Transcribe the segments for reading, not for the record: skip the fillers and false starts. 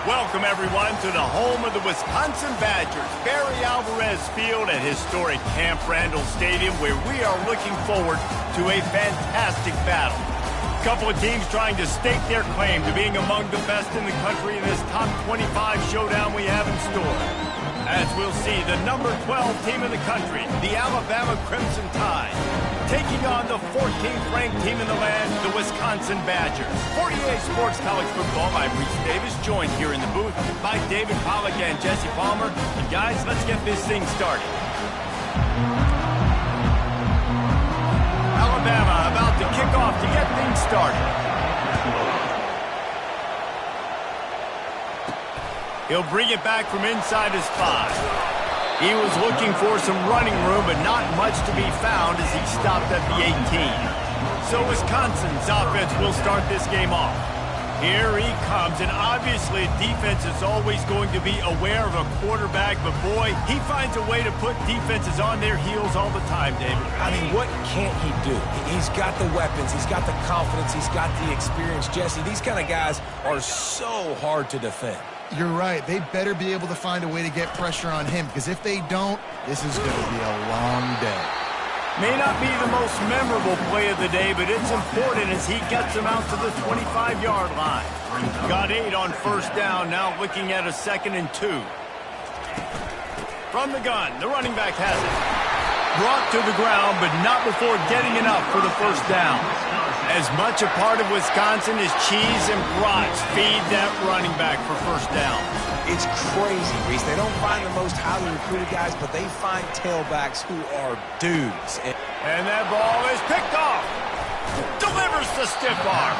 Welcome, everyone, to the home of the Wisconsin Badgers, Barry Alvarez Field at historic Camp Randall Stadium, where we are looking forward to a fantastic battle. A couple of teams trying to stake their claim to being among the best in the country in this top 25 showdown we have in store. As we'll see, the number 12 team in the country, the Alabama Crimson Tide, taking on the 14th ranked team in the land, the Wisconsin Badgers. 48 Sports College Football, I'm Reese Davis, joined here in the booth by David Pollack and Jesse Palmer. And guys, let's get this thing started. Alabama about to kick off to get things started. He'll bring it back from inside his 5. He was looking for some running room, but not much to be found as he stopped at the 18. So Wisconsin's offense will start this game off. Here he comes, and obviously defense is always going to be aware of a quarterback, but boy, he finds a way to put defenses on their heels all the time, David. I mean, what can't he do? He's got the weapons, he's got the confidence, he's got the experience. Jesse, these kind of guys are so hard to defend. You're right. They better be able to find a way to get pressure on him, because if they don't, this is going to be a long day. May not be the most memorable play of the day, but it's important as he gets them out to the 25-yard line. Got 8 on first down, now looking at a 2nd and 2. From the gun, the running back has it. Brought to the ground, but not before getting enough for the first down. As much a part of Wisconsin as cheese and brats, feed that running back for first down. It's crazy, Reese. They don't find the most highly recruited guys, but they find tailbacks who are dudes. And that ball is picked off. Delivers the stiff arm.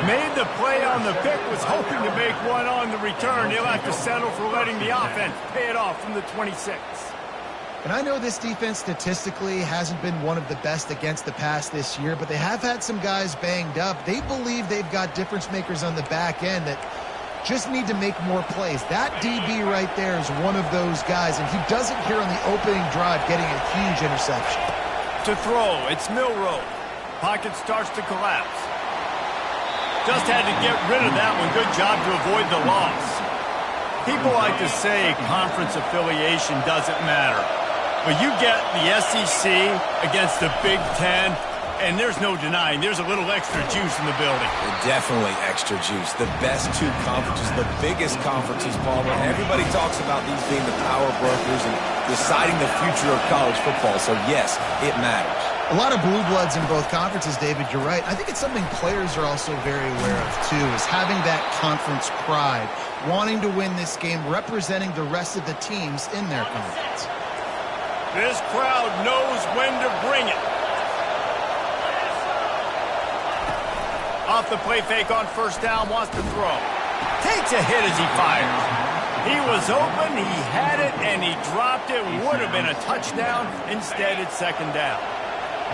Made the play on the pick, was hoping to make one on the return. He'll have to settle for letting the offense pay it off from the 26. And I know this defense statistically hasn't been one of the best against the pass this year, but they have had some guys banged up. They believe they've got difference makers on the back end that just need to make more plays. That DB right there is one of those guys, and he does it here on the opening drive, getting a huge interception. To throw, it's Milroe. Pocket starts to collapse. Just had to get rid of that one. Good job to avoid the loss. People like to say conference affiliation doesn't matter. But you get the SEC against the Big Ten, and there's no denying there's a little extra juice in the building. Definitely extra juice. The best 2 conferences, the biggest conferences, Palmer. Everybody talks about these being the power brokers and deciding the future of college football. So, yes, it matters. A lot of blue bloods in both conferences, David, you're right. I think it's something players are also very aware of, too, is having that conference pride, wanting to win this game, representing the rest of the teams in their conference. This crowd knows when to bring it. Off the play fake on first down, wants to throw. Takes a hit as he fires. He was open, he had it, and he dropped it. Would have been a touchdown. Instead, it's 2nd down.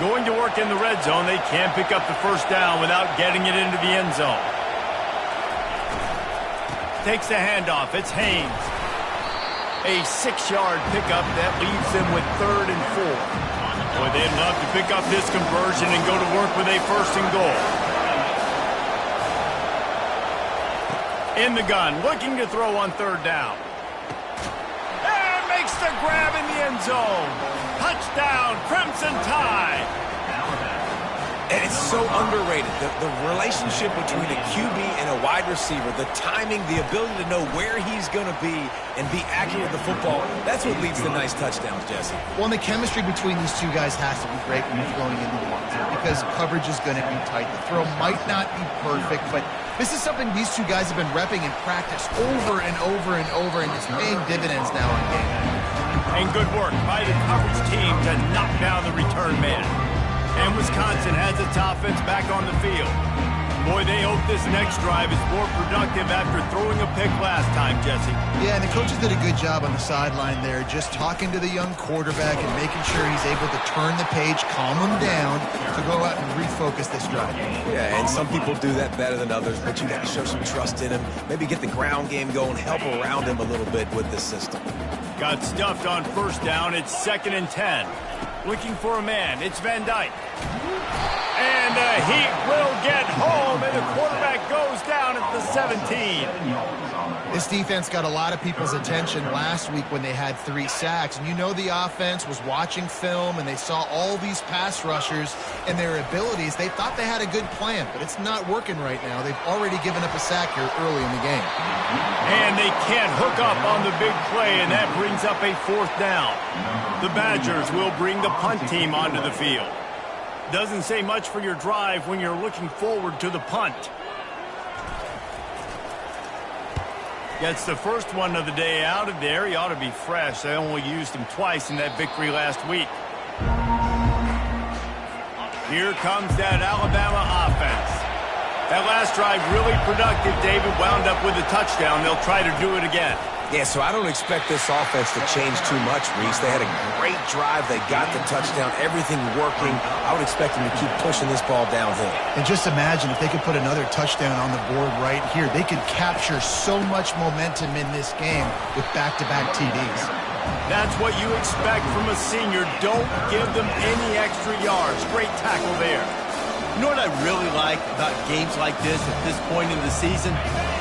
Going to work in the red zone, they can't pick up the first down without getting it into the end zone. Takes the handoff, it's Haynes. A 6-yard pickup that leaves them with 3rd and 4. Boy, they'd love to pick up this conversion and go to work with a 1st and goal. In the gun, looking to throw on 3rd down. And makes the grab in the end zone. Touchdown, Crimson Tide. And it's so underrated. The relationship between a QB and a wide receiver, the timing, the ability to know where he's going to be and be accurate with the football, that's what leads to nice touchdowns, Jesse. Well, and the chemistry between these two guys has to be great when you're throwing into the one-two, because coverage is going to be tight. The throw might not be perfect, but this is something these two guys have been repping in practice over and over and over, and it's paying dividends now on game day. And good work by the coverage team to knock down the return man. And Wisconsin has its offense back on the field. Boy, they hope this next drive is more productive after throwing a pick last time, Jesse. Yeah, and the coaches did a good job on the sideline there, just talking to the young quarterback and making sure he's able to turn the page, calm him down, to go out and refocus this drive. Yeah, and some people do that better than others, but you got to show some trust in him, maybe get the ground game going, help around him a little bit with the system. Got stuffed on first down. It's 2nd and 10. Looking for a man. It's Van Dyke. And the Heat will get home, and the quarterback goes down at the 17. This defense got a lot of people's attention last week when they had 3 sacks. And you know the offense was watching film, and they saw all these pass rushers and their abilities. They thought they had a good plan, but it's not working right now. They've already given up a sack here early in the game. And they can't hook up on the big play, and that brings up a 4th down. The Badgers will bring the punt team onto the field. Doesn't say much for your drive when you're looking forward to the punt. Gets the first one of the day out of there. He ought to be fresh. They only used him twice in that victory last week. Here comes that Alabama offense. That last drive really productive. David wound up with a touchdown. They'll try to do it again. Yeah, so I don't expect this offense to change too much, Reese. They had a great drive. They got the touchdown. Everything working. I would expect them to keep pushing this ball downhill. And just imagine if they could put another touchdown on the board right here. They could capture so much momentum in this game with back-to-back TDs. That's what you expect from a senior. Don't give them any extra yards. Great tackle there. You know what I really like about games like this at this point in the season?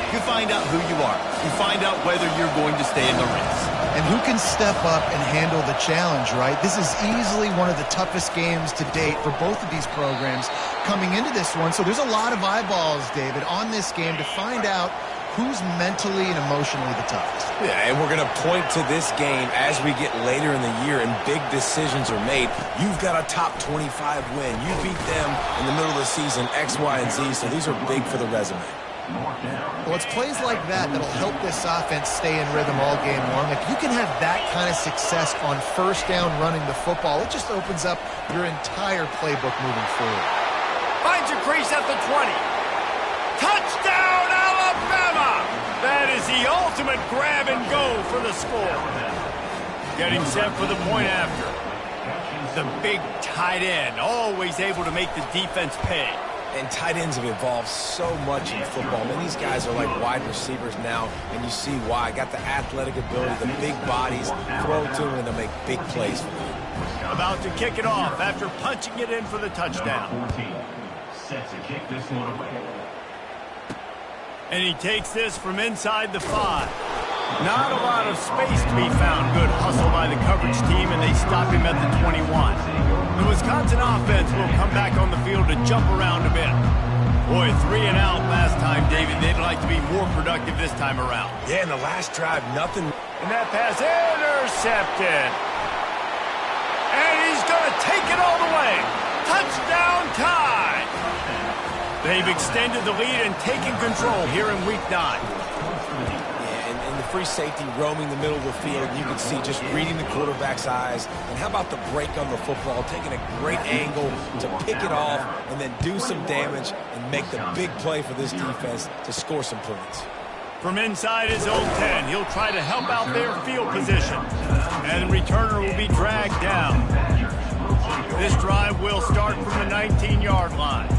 You find out who you are. You find out whether you're going to stay in the race. And who can step up and handle the challenge, right? This is easily one of the toughest games to date for both of these programs coming into this one. So there's a lot of eyeballs, David, on this game to find out who's mentally and emotionally the toughest. Yeah, and we're going to point to this game as we get later in the year and big decisions are made. You've got a top 25 win. You beat them in the middle of the season, X, Y, and Z, so these are big for the resume. Well, it's plays like that that'll help this offense stay in rhythm all game long. If you can have that kind of success on first down running the football, it just opens up your entire playbook moving forward. Finds a crease at the 20. Touchdown, Alabama! That is the ultimate grab and go for the score. Getting set for the point after. The big tight end, always able to make the defense pay. And tight ends have evolved so much in football. I mean, these guys are like wide receivers now, and you see why. Got the athletic ability, the big bodies, throw to them, and they'll make big plays for them. About to kick it off after punching it in for the touchdown. Set to kick this one away. And he takes this from inside the 5. Not a lot of space to be found. Good hustle by the coverage team, and they stop him at the 21. The Wisconsin offense will come back on the field to jump around a bit. Boy, 3 and out last time, David. They'd like to be more productive this time around. Yeah, in the last drive, nothing. And that pass intercepted. And he's going to take it all the way. Touchdown time. They've extended the lead and taken control here in Week 9. Yeah, and the free safety roaming the middle of the field, you can see just reading the quarterback's eyes. And how about the break on the football, taking a great angle to pick it off and then do some damage and make the big play for this defense to score some points. From inside his own 10, he'll try to help out their field position. And the returner will be dragged down. This drive will start from the 19-yard line.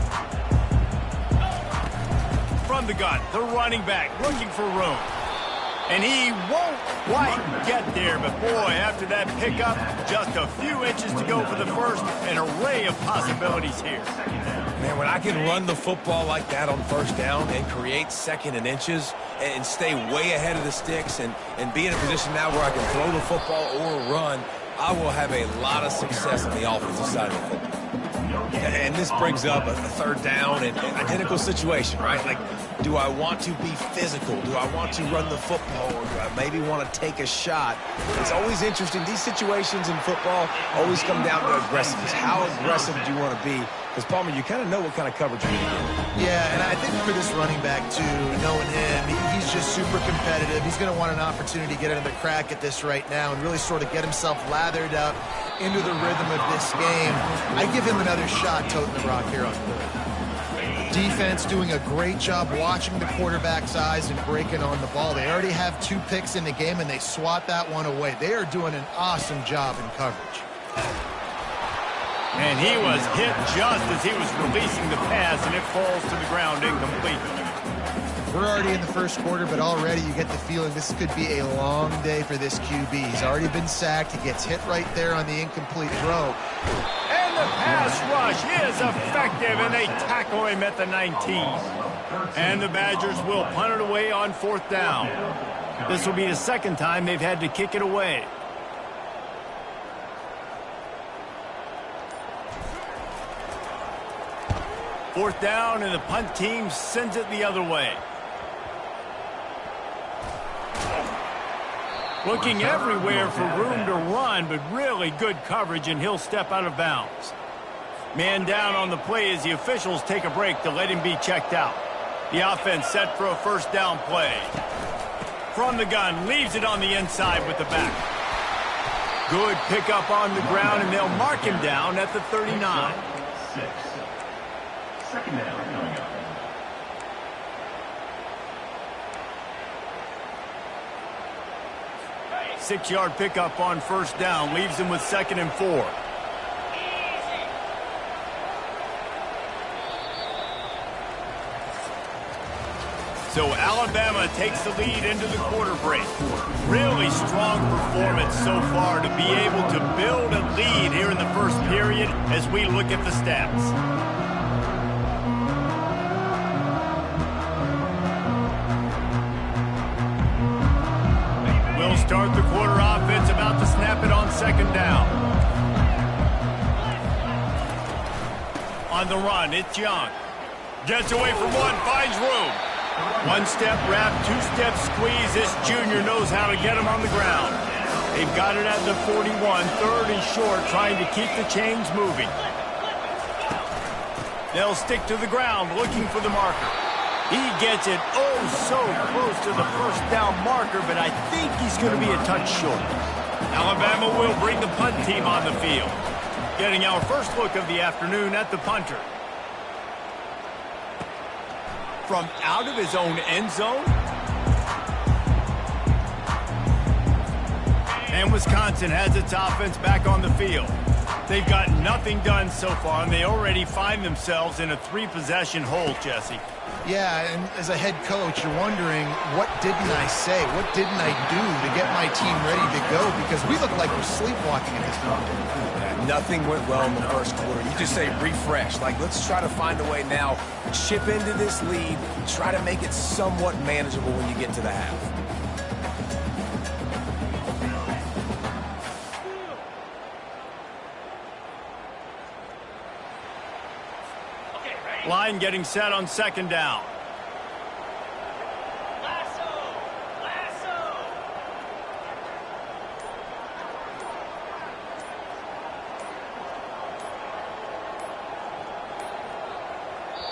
From the gun, the running back looking for room. And he won't quite get there, but boy, after that pickup, just a few inches to go for the first. An array of possibilities here. Man, when I can run the football like that on first down and create second and inches and stay way ahead of the sticks and be in a position now where I can throw the football or run, I will have a lot of success on the offensive side of the football. And this brings up a third down and identical situation, right? Like, do I want to be physical? Do I want to run the football? Or do I maybe want to take a shot? It's always interesting. These situations in football always come down to aggressiveness. How aggressive do you want to be? Because, Palmer, you kind of know what kind of coverage you're going to get. Yeah, and I think for this running back, too, knowing him, he's just super competitive. He's going to want an opportunity to get another crack at this right now and really sort of get himself lathered up into the rhythm of this game. I give him another shot toting the rock here on third. Defense doing a great job watching the quarterback's eyes and breaking on the ball. They already have 2 picks in the game, and they swat that one away. They are doing an awesome job in coverage. And he was hit just as he was releasing the pass, and it falls to the ground incomplete. We're already in the first quarter, but already you get the feeling this could be a long day for this QB. He's already been sacked. He gets hit right there on the incomplete throw. And the pass rush is effective, and they tackle him at the 19. And the Badgers will punt it away on 4th down. This will be the second time they've had to kick it away. Fourth down, and the punt team sends it the other way. Looking everywhere for room to run, but really good coverage, and he'll step out of bounds. Man down on the play as the officials take a break to let him be checked out. The offense set for a first down play. From the gun, leaves it on the inside with the back. Good pickup on the ground, and they'll mark him down at the 39. 6. Second down coming up. Six-yard pickup on first down, leaves him with 2nd and 4. So Alabama takes the lead into the quarter break. Really strong performance so far to be able to build a lead here in the first period as we look at the stats. We'll start the quarter offense, about to snap it on 2nd down. On the run, it's Young. Gets away from one, finds room. One-step wrap, two-step squeeze. This junior knows how to get him on the ground. They've got it at the 41, 3rd and short, trying to keep the chains moving. They'll stick to the ground, looking for the marker. He gets it so close to the first down marker, but I think he's going to be a touch short. Alabama will bring the punt team on the field. Getting our first look of the afternoon at the punter. From out of his own end zone. And Wisconsin has its offense back on the field. They've got nothing done so far, and they already find themselves in a 3-possession hole, Jesse. Yeah, and as a head coach, you're wondering, what didn't I say? What didn't I do to get my team ready to go? Because we look like we're sleepwalking at this point. Yeah, nothing went well in the first quarter. You just say refresh. Like, let's try to find a way now, chip into this lead, try to make it somewhat manageable when you get to the half. Line getting set on 2nd down.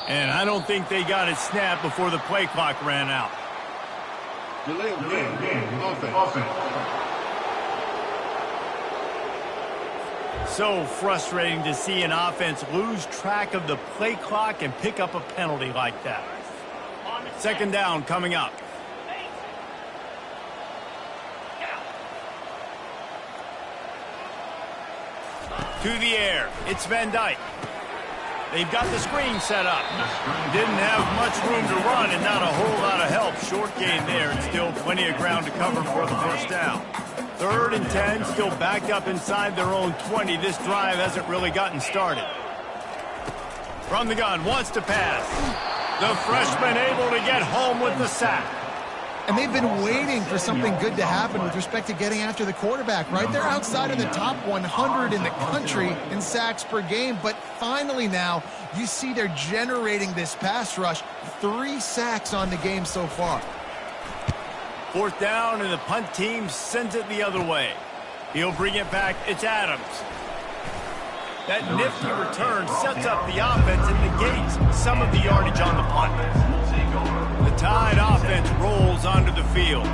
And I don't think they got it snapped before the play clock ran out. Delay of game. Offense. So frustrating to see an offense lose track of the play clock and pick up a penalty like that. 2nd down coming up. To the air. It's Van Dyke. They've got the screen set up. Didn't have much room to run and not a whole lot of help. Short gain there and still plenty of ground to cover for the first down. 3rd and 10, still backed up inside their own 20. This drive hasn't really gotten started. From the gun, wants to pass. The freshman able to get home with the sack. And they've been waiting for something good to happen with respect to getting after the quarterback, right? They're outside of the top 100 in the country in sacks per game, but finally now you see they're generating this pass rush. 3 sacks on the game so far. 4th down, and the punt team sends it the other way. He'll bring it back. It's Adams. That nifty return sets up the offense and negates some of the yardage on the punt. The Tide offense rolls onto the field.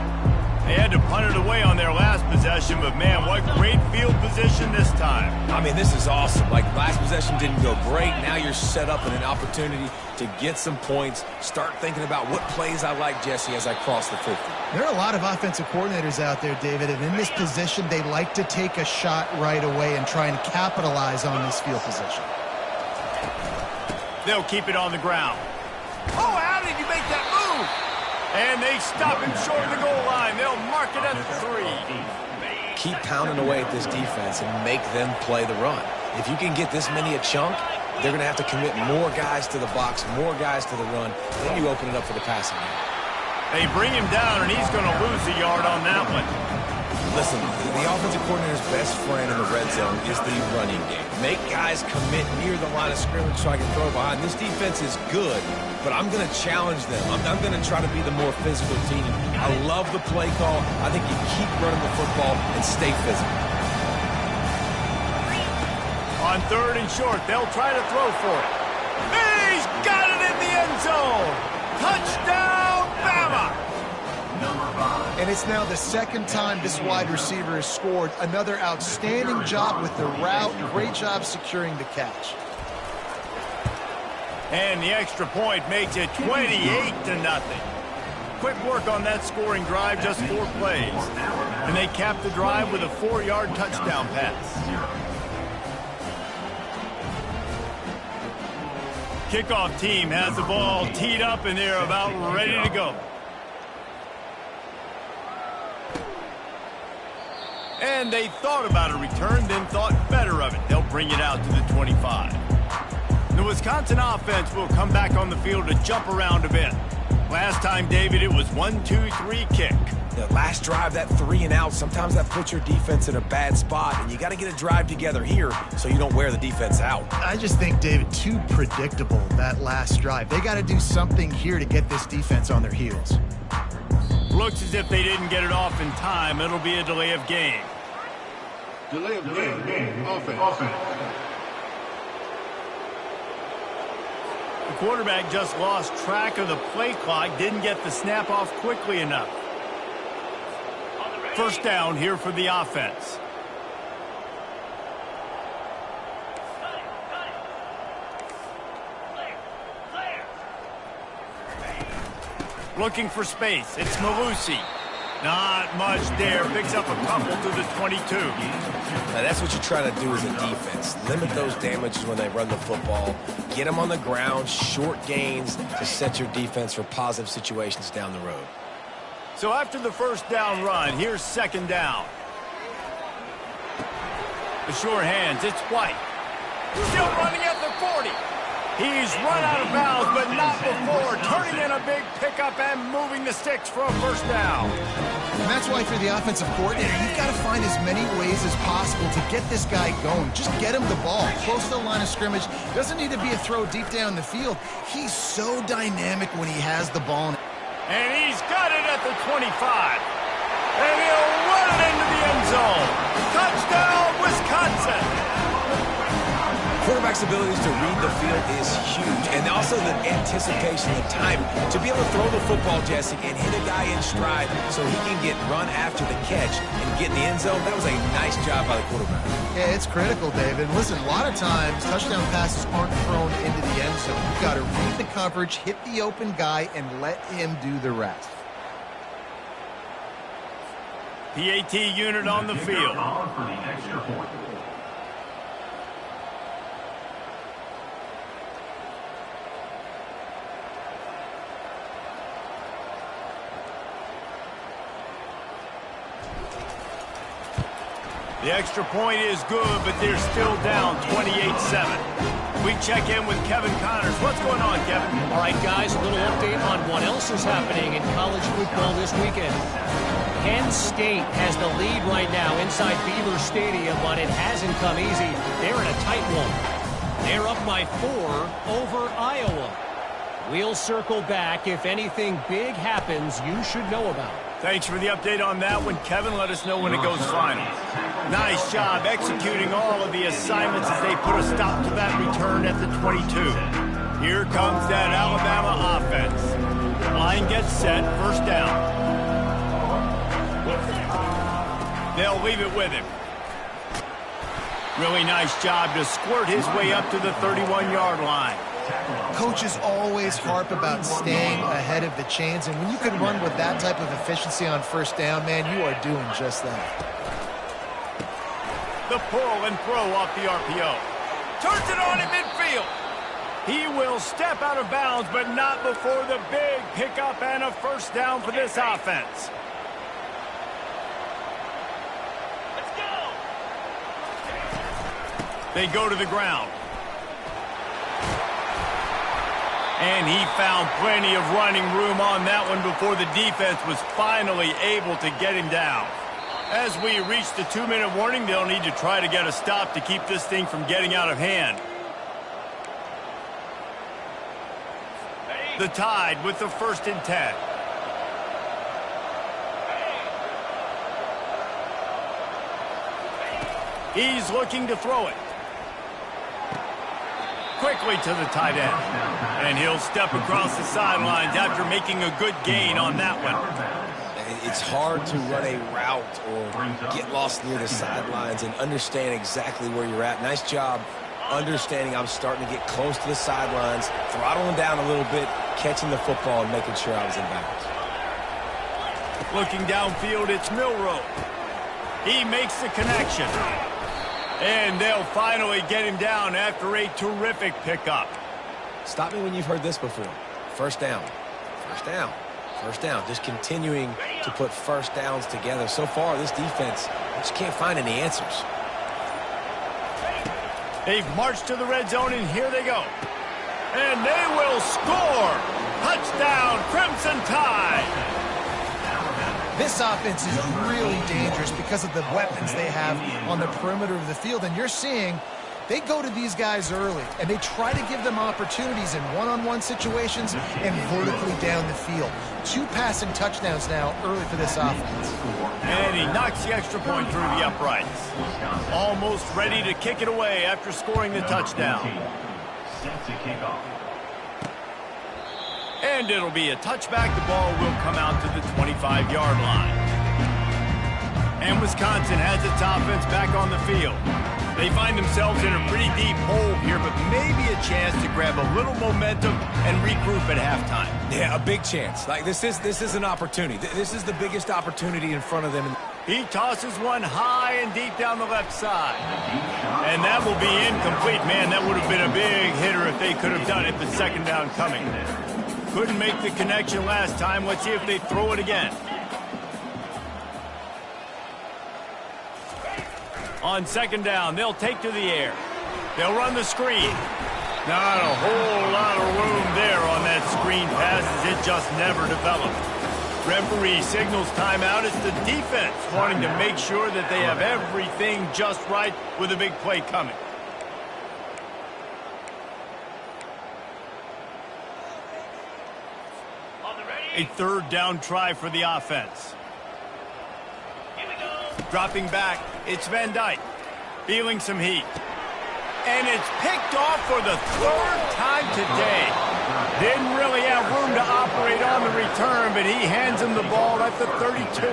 They had to punt it away on their last possession, but man, what great field position this time. I mean, this is awesome. Like, last possession didn't go great. Now you're set up in an opportunity to get some points. Start thinking about what plays I like, Jesse, as I cross the 50. There are a lot of offensive coordinators out there, David, and in this position, they like to take a shot right away and try and capitalize on this field position. They'll keep it on the ground. Oh, how did you make that move? And they stop him short of the goal line. They'll mark it at the 3. Keep pounding away at this defense and make them play the run. If you can get this many a chunk, they're going to have to commit more guys to the box, more guys to the run. Then you open it up for the passing game. They bring him down, and he's going to lose a yard on that one. Listen, the offensive coordinator's best friend in the red zone is the running game. Make guys commit near the line of scrimmage so I can throw behind. This defense is good, but I'm going to challenge them. I'm going to try to be the more physical team. I love the play call. I think you keep running the football and stay physical. On 3rd and short, they'll try to throw for it. He's got it in the end zone. Touchdown, Bama! And it's now the 2nd time this wide receiver has scored. Another outstanding job with the route. Great job securing the catch. And the extra point makes it 28-0. Quick work on that scoring drive, just 4 plays. And they cap the drive with a 4-yard touchdown pass. Kickoff team has the ball teed up, and they're about ready to go. And they thought about a return, then thought better of it. They'll bring it out to the 25. The Wisconsin offense will come back on the field to jump around a bit. Last time, David, it was 1-2-3 kick. The last drive, that 3 and out, sometimes that puts your defense in a bad spot, and you got to get a drive together here so you don't wear the defense out. I just think, David, too predictable, that last drive. They got to do something here to get this defense on their heels. Looks as if they didn't get it off in time. It'll be a delay of game. Delay of game. Offense. The quarterback just lost track of the play clock, didn't get the snap off quickly enough. 1st down here for the offense. Looking for space. It's Malusi. Not much there. Picks up a couple to the 22. Now that's what you try to do as a defense. Limit those damages when they run the football. Get them on the ground, short gains to set your defense for positive situations down the road. So after the 1st down run, here's 2nd down. The sure hands, it's White. Still running at the 40. He's run out of bounds, but not before. Turning in a big pickup and moving the sticks for a 1st down. And that's why for the offensive coordinator, you've got to find as many ways as possible to get this guy going. Just get him the ball. Close to the line of scrimmage. Doesn't need to be a throw deep down the field. He's so dynamic when he has the ball. And he's got it at the 25. And he'll run it into the end zone. Touchdown, Wisconsin. Quarterback's abilities to read the field is huge, and also the anticipation, the time to be able to throw the football, Jesse, and hit a guy in stride so he can get run after the catch and get in the end zone. That was a nice job by the quarterback. Yeah, it's critical, David. Listen, a lot of times touchdown passes aren't thrown into the end zone. You've got to read the coverage, hit the open guy, and let him do the rest. PAT unit on the field. For the extra point. The extra point is good, but they're still down 28-7. We check in with Kevin Connors. What's going on, Kevin? All right, guys, a little update on what else is happening in college football this weekend. Penn State has the lead right now inside Beaver Stadium, but it hasn't come easy. They're in a tight one. They're up by 4 over Iowa. We'll circle back. If anything big happens, you should know about it. Thanks for the update on that one, Kevin. Let us know when it goes final. Nice job executing all of the assignments as they put a stop to that return at the 22. Here comes that Alabama offense. Line gets set, 1st down. They'll leave it with him. Really nice job to squirt his way up to the 31-yard line. Coaches always harp about staying ahead of the chains, and when you can run with that type of efficiency on 1st down, man, you are doing just that. The pull and throw off the RPO. Turns it on in midfield. He will step out of bounds, but not before the big pickup and a first down for this offense. Let's go. They go to the ground. And he found plenty of running room on that one before the defense was finally able to get him down. As we reach the 2-minute warning, they'll need to try to get a stop to keep this thing from getting out of hand. The Tide with the 1st and 10. He's looking to throw it. Quickly to the tight end. And he'll step across the sidelines after making a good gain on that one. It's hard to run a route or get lost near the sidelines and understand exactly where you're at. Nice job understanding I'm starting to get close to the sidelines, throttling down a little bit, catching the football and making sure I was in bounds. Looking downfield, it's Milroe. He makes the connection. And they'll finally get him down after a terrific pickup. Stop me when you've heard this before. First down. First down. First down. Just continuing to put first downs together. So far, this defense just can't find any answers. They've marched to the red zone, and here they go. And they will score. Touchdown, Crimson Tide. This offense is really dangerous because of the weapons they have on the perimeter of the field. And you're seeing they go to these guys early, and they try to give them opportunities in one-on-one situations and vertically down the field. 2 passing touchdowns now early for this offense. And he knocks the extra point through the uprights. Almost ready to kick it away after scoring the touchdown. Set to kick off. And it'll be a touchback. The ball will come out to the 25-yard line. And Wisconsin has its offense back on the field. They find themselves in a pretty deep hole here, but maybe a chance to grab a little momentum and regroup at halftime. Yeah, a big chance. Like this is an opportunity. This is the biggest opportunity in front of them. He tosses one high and deep down the left side. And that will be incomplete. Man, that would have been a big hitter if they could have done it, the second down coming. Couldn't make the connection last time. Let's see if they throw it again. On second down, they'll take to the air. They'll run the screen. Not a whole lot of room there on that screen pass as it just never developed. Referee signals timeout. It's the defense wanting to make sure that they have everything just right with a big play coming. A third down try for the offense. Dropping back, it's Van Dyke. Feeling some heat. And it's picked off for the 3rd time today. Didn't really have room to operate on the return, but he hands him the ball at the 32.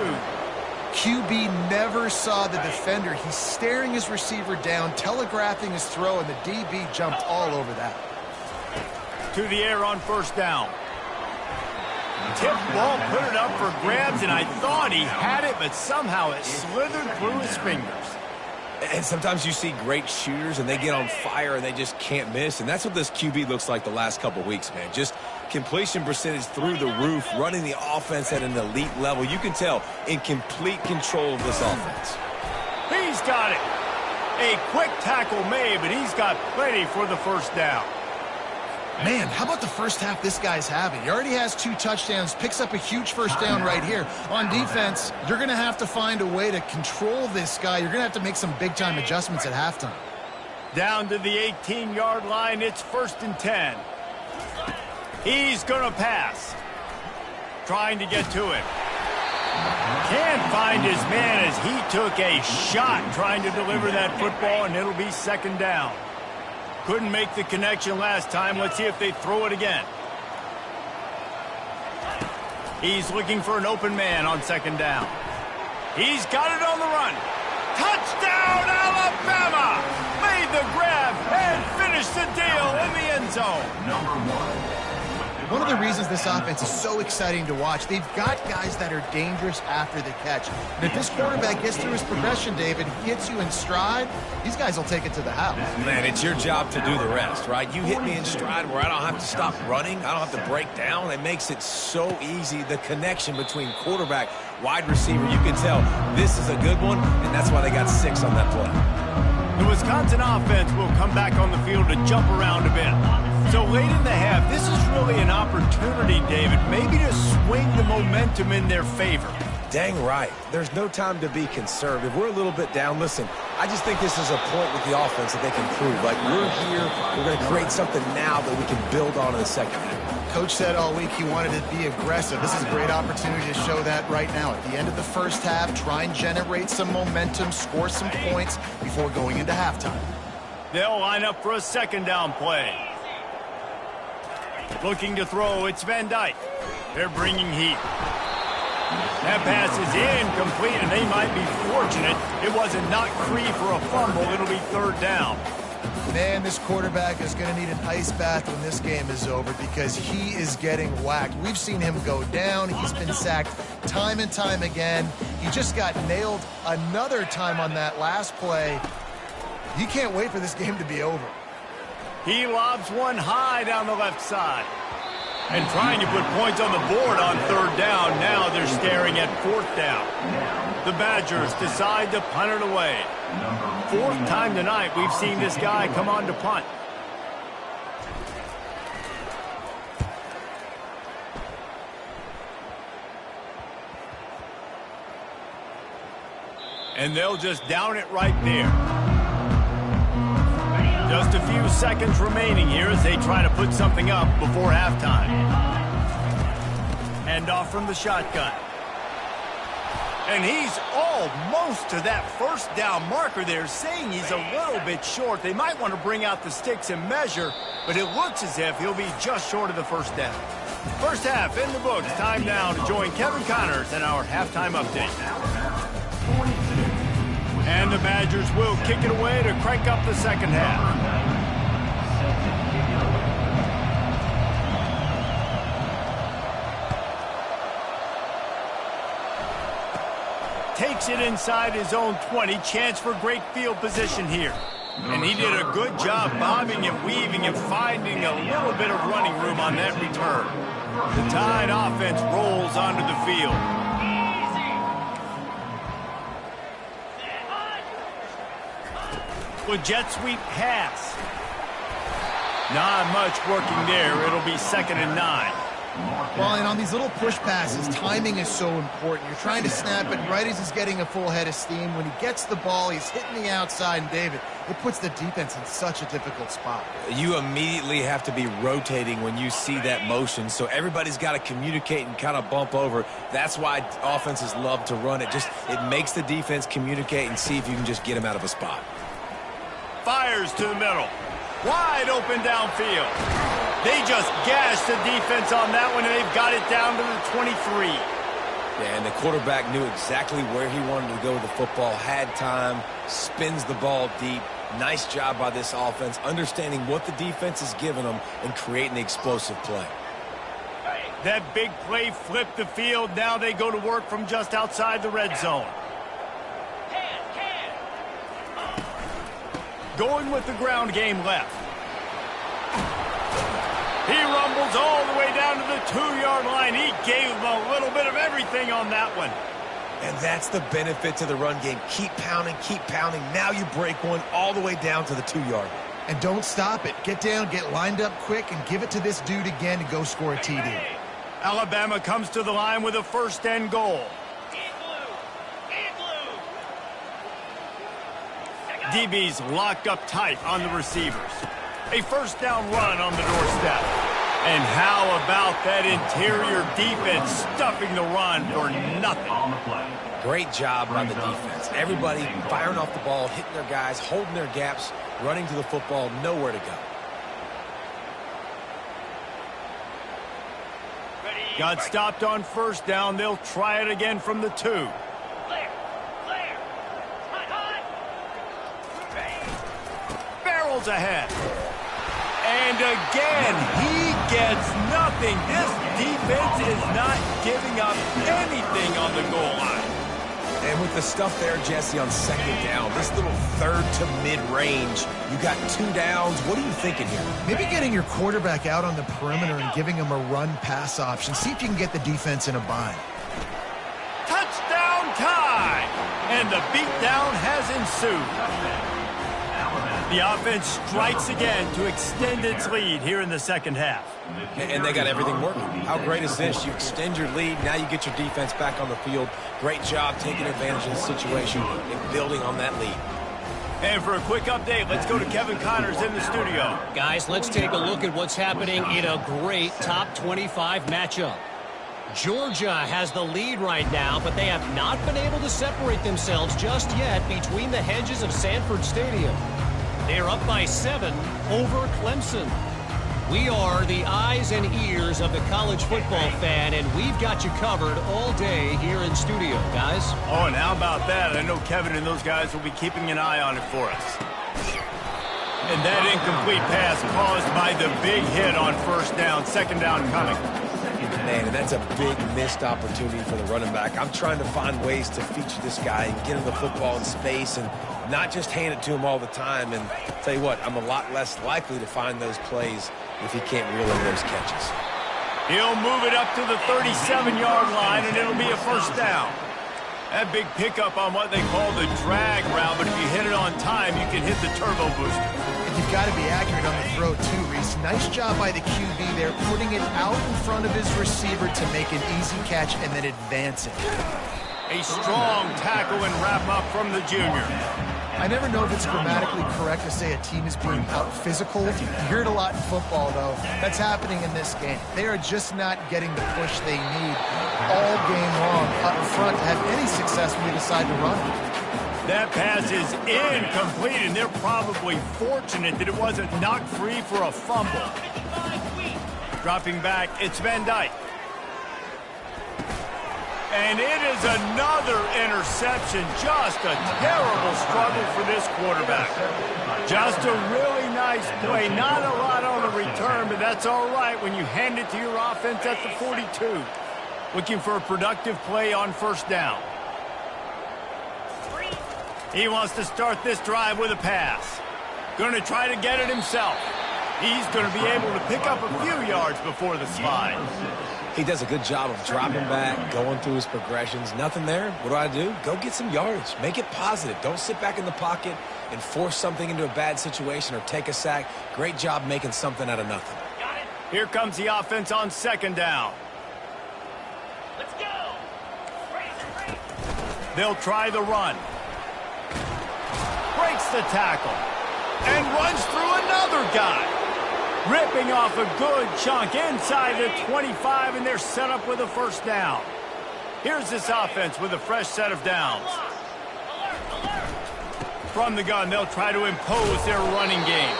QB never saw the defender. He's staring his receiver down, telegraphing his throw, and the DB jumped all over that. To the air on first down. Tip ball, put it up for grabs, and I thought he had it, but somehow it slithered through his fingers. And sometimes you see great shooters, and they get on fire, and they just can't miss. And that's what this QB looks like the last couple weeks, man. Just completion percentage through the roof, running the offense at an elite level. You can tell in complete control of this offense. He's got it. A quick tackle made, but he's got plenty for the first down. Man, how about the first half this guy's having? He already has 2 touchdowns, picks up a huge first down right here. On defense, you're going to have to find a way to control this guy. You're going to have to make some big-time adjustments at halftime. Down to the 18-yard line, it's 1st and 10. He's going to pass. Trying to get to him. Can't find his man as he took a shot trying to deliver that football, and it'll be 2nd down. Couldn't make the connection last time. Let's see if they throw it again. He's looking for an open man on 2nd down. He's got it on the run. Touchdown, Alabama! Made the grab and finished the deal in the end zone. Number 1. one of the reasons this offense is so exciting to watch, they've got guys that are dangerous after the catch. And if this quarterback gets through his progression, David, gets you in stride, these guys will take it to the house. Man, it's your job to do the rest, right? You hit me in stride where I don't have to stop running. I don't have to break down. It makes it so easy. The connection between quarterback, wide receiver, you can tell this is a good one, and that's why they got 6 on that play. The Wisconsin offense will come back on the field to jump around a bit. So late in the half, this is really an opportunity, David, maybe to swing the momentum in their favor. Dang right. There's no time to be conservative. We're a little bit down. Listen, I just think this is a point with the offense that they can prove. Like, we're here, we're going to create something now that we can build on in the second half. Coach said all week he wanted to be aggressive. This is a great opportunity to show that right now. At the end of the first half, try and generate some momentum, score some points before going into halftime. They'll line up for a second down play. Looking to throw, it's Van Dyke. They're bringing heat. That pass is incomplete, and they might be fortunate it wasn't knocked free for a fumble. It'll be third down. Man, this quarterback is going to need an ice bath when this game is over because he is getting whacked. We've seen him go down. He's been sacked time and time again. He just got nailed another time on that last play. You can't wait for this game to be over. He lobs one high down the left side. And trying to put points on the board on third down. Now they're staring at fourth down. The Badgers decide to punt it away. Fourth time tonight we've seen this guy come on to punt. And they'll just down it right there. Just a few seconds remaining here as they try to put something up before halftime. Hand off from the shotgun. And he's almost to that first down marker there, saying he's a little bit short. They might want to bring out the sticks and measure, but it looks as if he'll be just short of the first down. First half in the books. Time now to join Kevin Connors in our halftime update. And the Badgers will kick it away to crank up the second half. Takes it inside his own 20. Chance for great field position here. And he did a good job bobbing and weaving and finding a little bit of running room on that return. The Tide offense rolls onto the field. With jet sweep pass. Not much working there. It'll be 2nd and 9. Well, and on these little push passes, timing is so important. You're trying to snap it right as he's getting a full head of steam. When he gets the ball, he's hitting the outside, and David, it puts the defense in such a difficult spot. You immediately have to be rotating when you see that motion, so everybody's got to communicate and kind of bump over. That's why offenses love to run it. It makes the defense communicate and see if you can just get him out of a spot. Fires to the middle. Wide open downfield. They just gashed the defense on that one, and they've got it down to the 23. Yeah, and the quarterback knew exactly where he wanted to go with the football, had time, spins the ball deep. Nice job by this offense, understanding what the defense is giving them and creating the explosive play. That big play flipped the field. Now they go to work from just outside the red zone. Going with the ground game left. He rumbles all the way down to the 2-yard line. He gave him a little bit of everything on that one. And that's the benefit to the run game. Keep pounding, keep pounding. Now you break one all the way down to the 2-yard. And don't stop it. Get down, get lined up quick, and give it to this dude again to go score a TD. Alabama comes to the line with a 1st and goal. DB's locked up tight on the receivers. A 1st down run on the doorstep. And how about that interior defense stuffing the run for nothing? Great job by the defense. Everybody firing off the ball, hitting their guys, holding their gaps, running to the football, nowhere to go. Got stopped on 1st down. They'll try it again from the 2. Barrels ahead. And again, he gets nothing. This defense is not giving up anything on the goal line. And with the stuff there, Jesse, on second down, this little third to mid-range, you got 2 downs. What are you thinking here? Maybe getting your quarterback out on the perimeter and giving him a run-pass option. See if you can get the defense in a bind. Touchdown time! And the beatdown has ensued. The offense strikes again to extend its lead here in the second half. And they got everything working. How great is this? You extend your lead. Now you get your defense back on the field. Great job taking advantage of the situation and building on that lead. And for a quick update, let's go to Kevin Connors in the studio. Guys, let's take a look at what's happening in a great top 25 matchup. Georgia has the lead right now, but they have not been able to separate themselves just yet between the hedges of Sanford Stadium. They're up by 7 over Clemson. We are the eyes and ears of the college football fan, and we've got you covered all day here in studio, guys. Oh, and how about that? I know Kevin and those guys will be keeping an eye on it for us. And that incomplete pass caused by the big hit on first down, second down coming. Man, and that's a big missed opportunity for the running back. I'm trying to find ways to feature this guy and get him the football in space and not just hand it to him all the time. And tell you what, I'm a lot less likely to find those plays if he can't reel in those catches. He'll move it up to the 37-yard line, and it'll be a first down. That big pickup on what they call the drag route, but if you hit it on time, you can hit the turbo booster. You've got to be accurate on the throw, too, Reese. Nice job by the QB there, putting it out in front of his receiver to make an easy catch and then advance it. A strong tackle and wrap up from the junior. I never know if it's grammatically correct to say a team is being out-physical. You hear it a lot in football, though. That's happening in this game. They are just not getting the push they need all game long up front to have any success when they decide to run it. That pass is incomplete, and they're probably fortunate that it wasn't knocked free for a fumble. Dropping back, it's Van Dyke. And it is another interception. Just a terrible struggle for this quarterback. Just a really nice play. Not a lot on the return, but that's all right when you hand it to your offense at the 42. Looking for a productive play on first down. He wants to start this drive with a pass. Going to try to get it himself. He's going to be able to pick up a few yards before the slide. He does a good job of dropping back, going through his progressions. Nothing there. What do? Go get some yardage. Make it positive. Don't sit back in the pocket and force something into a bad situation or take a sack. Great job making something out of nothing. Here comes the offense on second down. Let's go. They'll try the run. Breaks the tackle. And runs through another guy. Ripping off a good chunk inside the 25, and they're set up with a first down. Here's this offense with a fresh set of downs. From the gun, they'll try to impose their running game.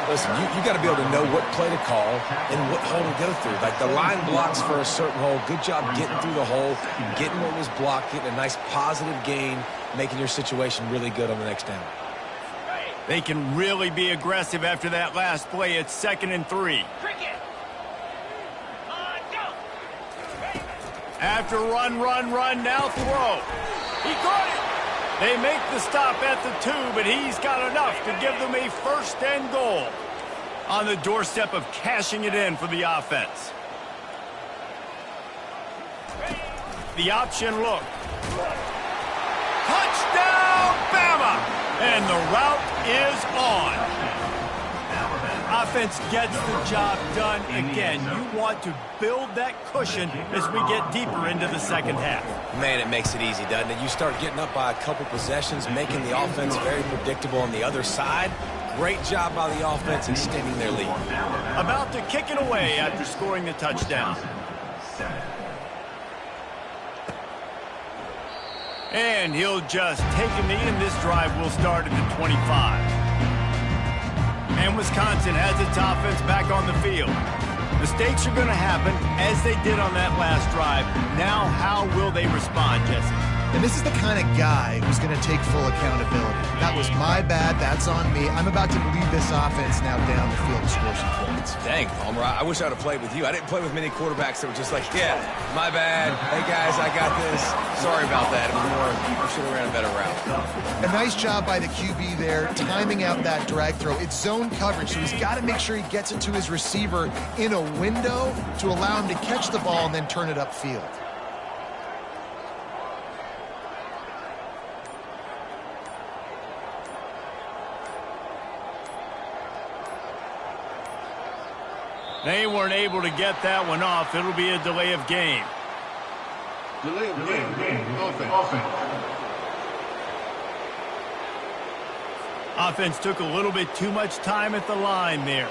Listen, you got to be able to know what play to call and what hole to go through. Like the line blocks for a certain hole. Good job getting through the hole, getting what was blocked, getting a nice positive gain, making your situation really good on the next down. They can really be aggressive after that last play. It's 2nd and 3. After run, now throw. He caught it. They make the stop at the 2, but he's got enough to give them a first and goal. On the doorstep of cashing it in for the offense. The option look. Touchdown, Bama! And the route is on. Offense gets the job done again. You want to build that cushion as we get deeper into the second half. Man, it makes it easy, doesn't it? You start getting up by a couple possessions, making the offense very predictable on the other side. Great job by the offense extending their lead. About to kick it away after scoring the touchdown. And he'll just take a knee, and this drive will start at the 25. And Wisconsin has its offense back on the field. Mistakes are going to happen, as they did on that last drive. Now, how will they respond, Jesse? And this is the kind of guy who's going to take full accountability. That was my bad. That's on me. I'm about to lead this offense now down the field to score some points. Dang, Palmer, I wish I would have played with you. I didn't play with many quarterbacks that were just like, yeah, my bad. Hey, guys, I got this. Sorry about that. It was more, I should have ran a better route. A nice job by the QB there, timing out that drag throw. It's zone coverage, so he's got to make sure he gets it to his receiver in a window to allow him to catch the ball and then turn it upfield. They weren't able to get that one off. It'll be a delay of game. Delay of game. Offense. Offense took a little bit too much time at the line there.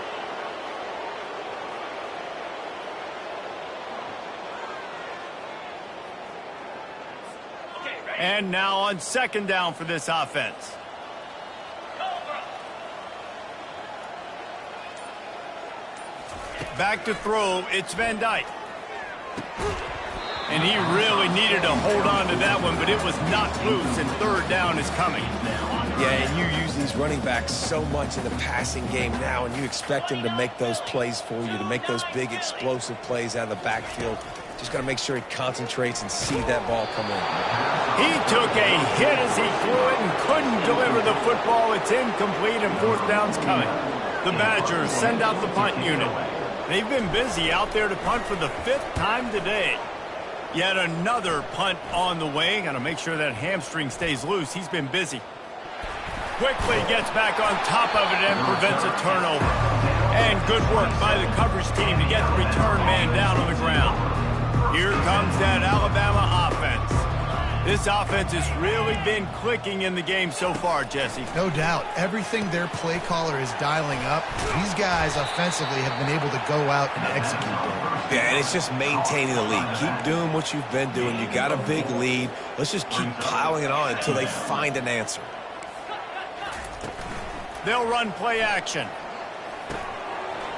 And now on second down for this offense. Back to throw, it's Van Dyke. And he really needed to hold on to that one, but it was knocked loose, and third down is coming. Yeah, and you use these running backs so much in the passing game now, and you expect them to make those plays for you, to make those big explosive plays out of the backfield. Just got to make sure he concentrates and see that ball come in. He took a hit as he threw it and couldn't deliver the football. It's incomplete, and fourth down's coming. The Badgers send out the punt unit. They've been busy out there to punt for the fifth time today. Yet another punt on the way. Got to make sure that hamstring stays loose. He's been busy. Quickly gets back on top of it and prevents a turnover. And good work by the coverage team to get the return man down on the ground. Here comes that Alabama offense. This offense has really been clicking in the game so far, Jesse. No doubt. Everything their play caller is dialing up, these guys offensively have been able to go out and execute there. Yeah, and it's just maintaining the lead. Keep doing what you've been doing. You got a big lead. Let's just keep piling it on until they find an answer. They'll run play action.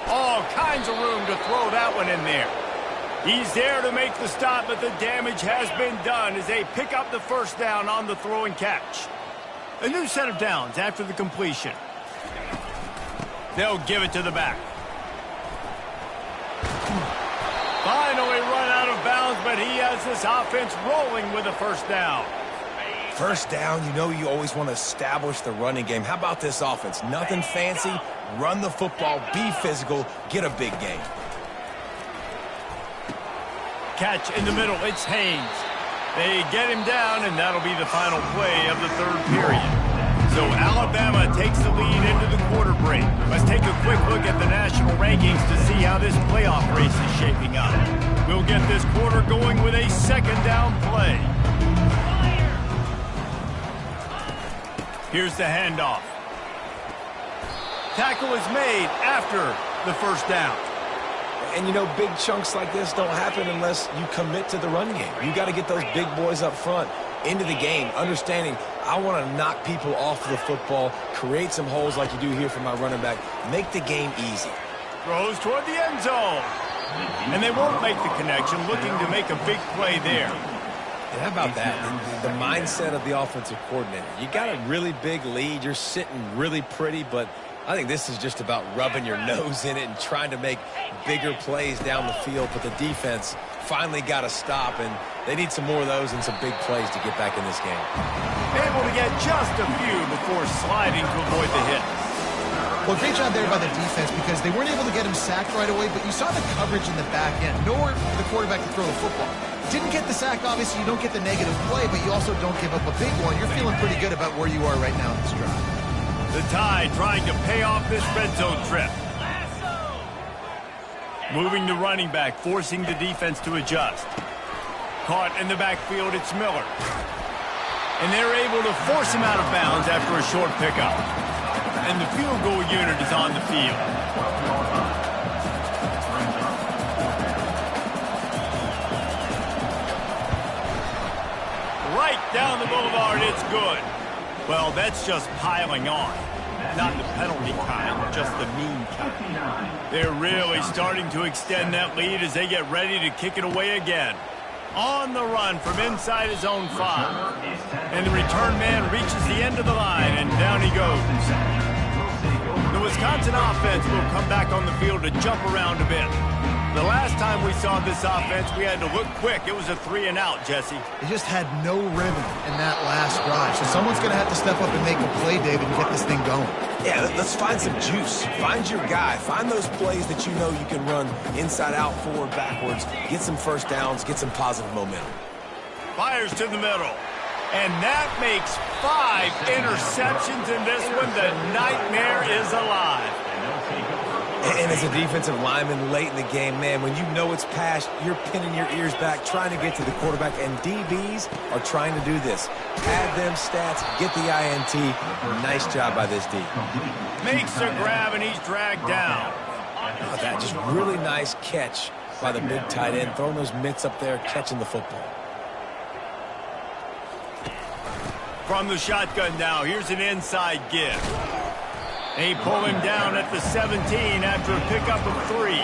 All kinds of room to throw that one in there. He's there to make the stop, but the damage has been done as they pick up the first down on the throw and catch. A new set of downs after the completion. They'll give it to the back. Finally run out of bounds, but he has this offense rolling with a first down. First down, you know you always want to establish the running game. How about this offense? Nothing fancy. Run the football, be physical, get a big gain. Catch in the middle, it's Haynes. They get him down, and that'll be the final play of the third period. So Alabama takes the lead into the quarter break. Let's take a quick look at the national rankings to see how this playoff race is shaping up. We'll get this quarter going with a second down play. Here's the handoff. Tackle is made after the first down. And, you know, big chunks like this don't happen unless you commit to the run game. You got to get those big boys up front into the game, understanding I want to knock people off the football, create some holes like you do here for my running back, make the game easy. Throws toward the end zone. And they won't make the connection, looking to make a big play there. And how about that? The mindset of the offensive coordinator. You got a really big lead. You're sitting really pretty, but I think this is just about rubbing your nose in it and trying to make bigger plays down the field. But the defense finally got to stop, and they need some more of those and some big plays to get back in this game. Able to get just a few before sliding to avoid the hit. Well, great job there by the defense because they weren't able to get him sacked right away, but you saw the coverage in the back end. Nowhere for the quarterback to throw the football. Didn't get the sack, obviously. You don't get the negative play, but you also don't give up a big one. You're feeling pretty good about where you are right now in this drive. The Tide trying to pay off this red zone trip. Moving the running back, forcing the defense to adjust. Caught in the backfield, it's Miller. And they're able to force him out of bounds after a short pickup. And the field goal unit is on the field. Right down the boulevard, it's good. Well, that's just piling on. Not the penalty kind, just the mean kind. They're really starting to extend that lead as they get ready to kick it away again. On the run from inside his own 5. And the return man reaches the end of the line, and down he goes. The Wisconsin offense will come back on the field to jump around a bit. The last time we saw this offense, we had to look quick. It was a 3-and-out, Jesse. They just had no rhythm in that last drive. So someone's going to have to step up and make a play, David, and get this thing going. Yeah, let's find some juice. Find your guy. Find those plays that you know you can run inside out, forward, backwards. Get some first downs. Get some positive momentum. Fires to the middle. And that makes 5 interceptions in this one. The nightmare is alive. And as a defensive lineman late in the game, man, when you know it's past, you're pinning your ears back, trying to get to the quarterback, and DBs are trying to do this. Pad them stats, get the INT. Nice job by this D. Makes a grab, and he's dragged down. Oh, that just really nice catch by the big tight end, throwing those mitts up there, catching the football. From the shotgun now, here's an inside give. They pull him down at the 17 after a pickup of 3.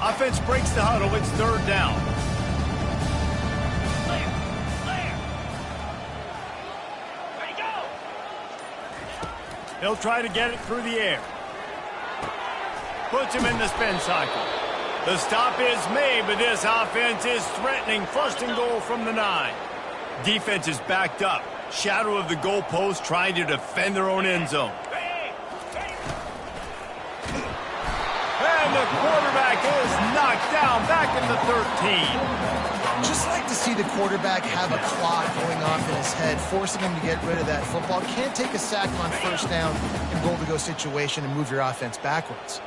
Offense breaks the huddle. It's 3rd down. He'll try to get it through the air. Puts him in the spin cycle. The stop is made, but this offense is threatening 1st and goal from the 9. Defense is backed up. Shadow of the goalpost trying to defend their own end zone. And the quarterback is knocked down back in the 13. Just like to see the quarterback have a clock going off in his head, forcing him to get rid of that football. Can't take a sack on 1st down in goal-to-go situation and move your offense backwards.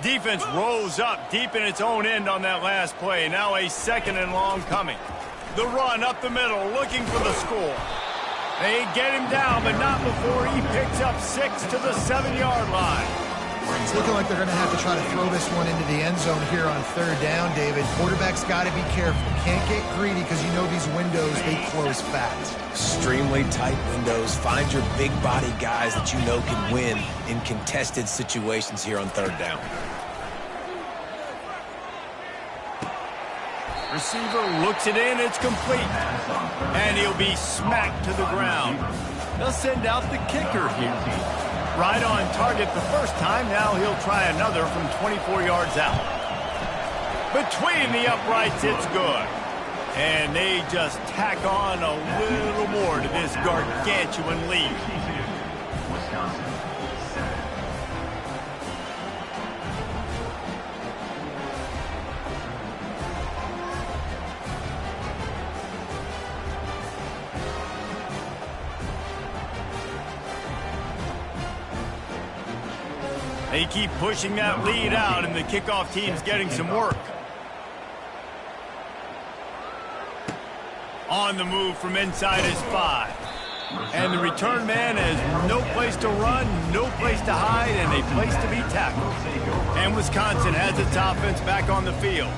Defense rose up deep in its own end on that last play. Now a 2nd and long coming. The run up the middle, looking for the score. They get him down, but not before he picks up 6 to the 7-yard line. It's looking like they're going to have to try to throw this one into the end zone here on 3rd down, David. Quarterback's got to be careful. Can't get greedy because you know these windows, they close fast. Extremely tight windows. Find your big body guys that you know can win in contested situations here on 3rd down. Receiver looks it in, it's complete. And he'll be smacked to the ground. They'll send out the kicker here. Right on target the first time, now he'll try another from 24 yards out. Between the uprights, it's good. And they just tack on a little more to this gargantuan lead. Wisconsin, 7. They keep pushing that lead out, and the kickoff team's getting some work. On the move from inside his 5. And the return man has no place to run, no place to hide, and a place to be tackled. And Wisconsin has its offense back on the field.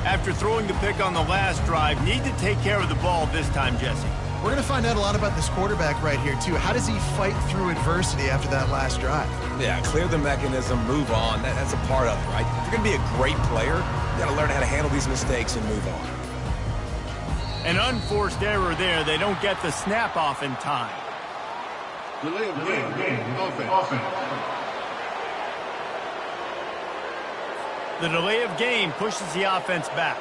After throwing the pick on the last drive, need to take care of the ball this time, Jesse. We're going to find out a lot about this quarterback right here, too. How does he fight through adversity after that last drive? Yeah, clear the mechanism, move on. That's a part of it, right? If you're going to be a great player, you got to learn how to handle these mistakes and move on. An unforced error there. They don't get the snap off in time. Delay of game. Offense. The delay of game pushes the offense back.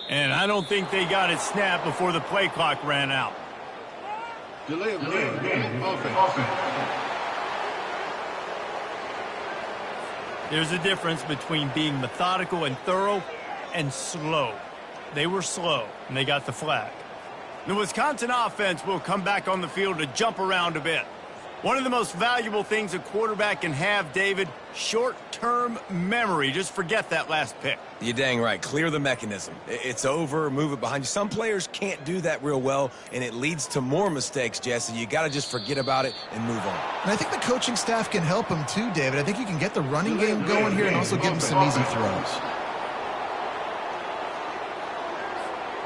And I don't think they got it snapped before the play clock ran out. Delay of game. Offense. There's a difference between being methodical and thorough and slow. They were slow, and they got the flag. The Wisconsin offense will come back on the field to jump around a bit. One of the most valuable things a quarterback can have, David, short-term memory. Just forget that last pick. You're dang right. Clear the mechanism. It's over, move it behind you. Some players can't do that real well, and it leads to more mistakes, Jesse. You got to just forget about it and move on. And I think the coaching staff can help him too, David. I think you can get the running game going here and also give him some easy throws.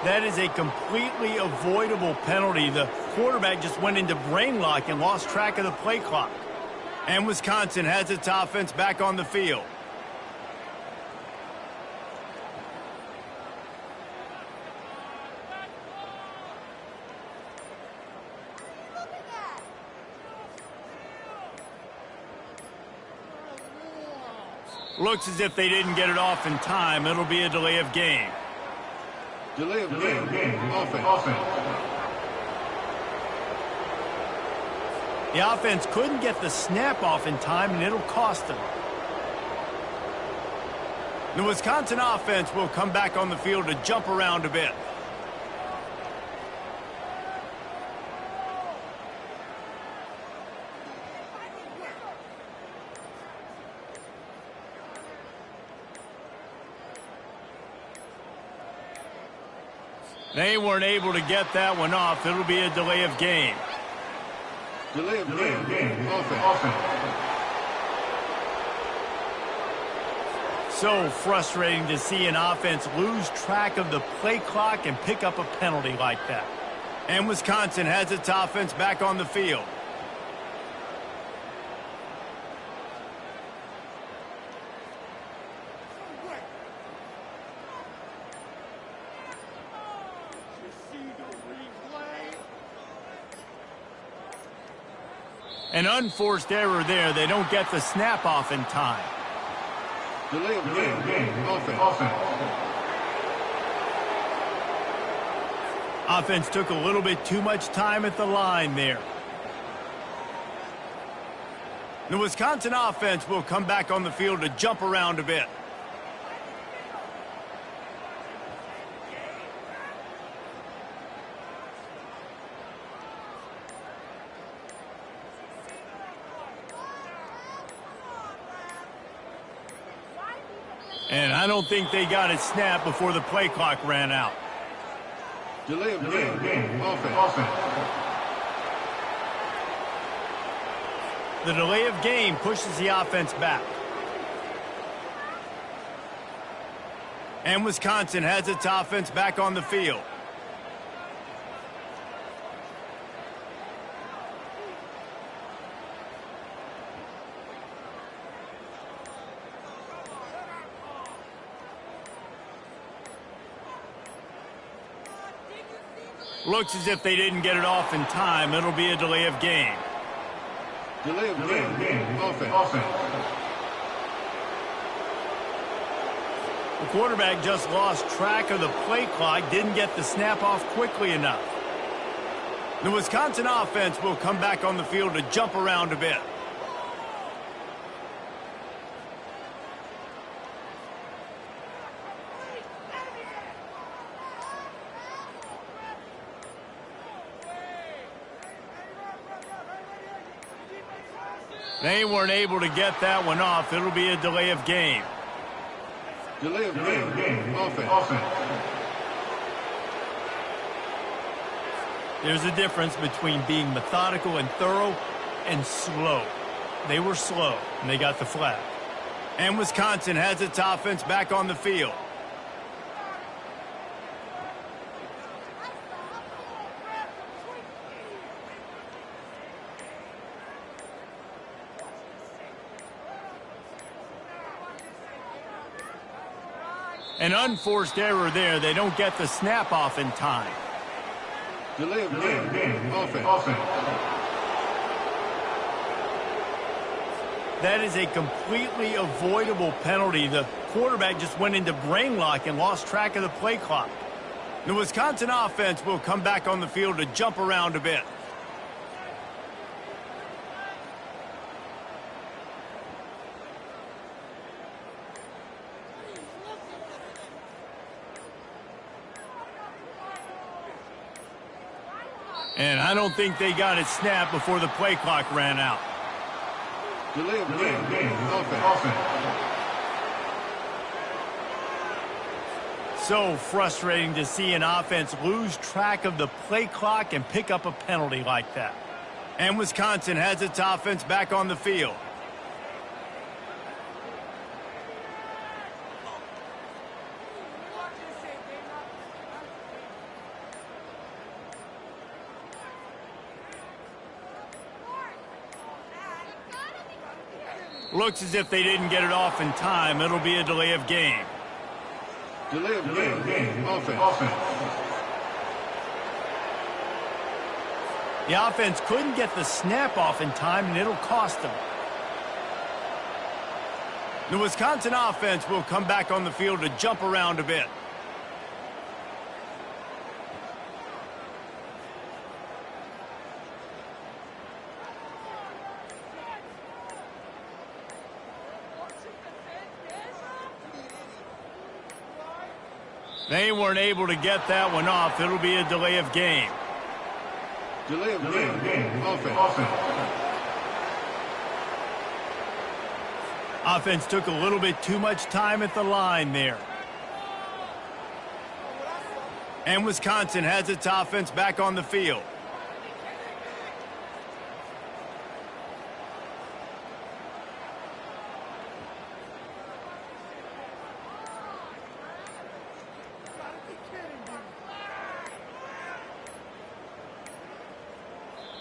That is a completely avoidable penalty. The quarterback just went into brain lock and lost track of the play clock. And Wisconsin has its offense back on the field. Looks as if they didn't get it off in time. It'll be a delay of game. Delay of game. Offense. The offense couldn't get the snap off in time, and it'll cost them. The Wisconsin offense will come back on the field to jump around a bit. They weren't able to get that one off. It'll be a delay of game. Delay of game. Offense. So frustrating to see an offense lose track of the play clock and pick up a penalty like that. And Wisconsin has its offense back on the field. An unforced error there. They don't get the snap off in time. Delay of game. Offense. Offense took a little bit too much time at the line there. The Wisconsin offense will come back on the field to jump around a bit. And I don't think they got it snapped before the play clock ran out. Delay of game. Offense. The delay of game pushes the offense back. And Wisconsin has its offense back on the field. Looks as if they didn't get it off in time. It'll be a delay of game. Delay of game. Offense. The quarterback just lost track of the play clock, didn't get the snap off quickly enough. The Wisconsin offense will come back on the field to jump around a bit. They weren't able to get that one off. It'll be a delay of game. Delay of game. Offense. There's a difference between being methodical and thorough and slow. They were slow, and they got the flag. And Wisconsin has its offense back on the field. An unforced error there. They don't get the snap off in time. Delay of game. Offense. That is a completely avoidable penalty. The quarterback just went into brain lock and lost track of the play clock. The Wisconsin offense will come back on the field to jump around a bit. And I don't think they got it snapped before the play clock ran out. Delay of game. Offense. So frustrating to see an offense lose track of the play clock and pick up a penalty like that. And Wisconsin has its offense back on the field. Looks as if they didn't get it off in time. It'll be a delay of game. Delay of game. Offense. The offense couldn't get the snap off in time, and it'll cost them. The Wisconsin offense will come back on the field to jump around a bit. They weren't able to get that one off. It'll be a delay of game. Delay of game. Offense. Offense took a little bit too much time at the line there. And Wisconsin has its offense back on the field.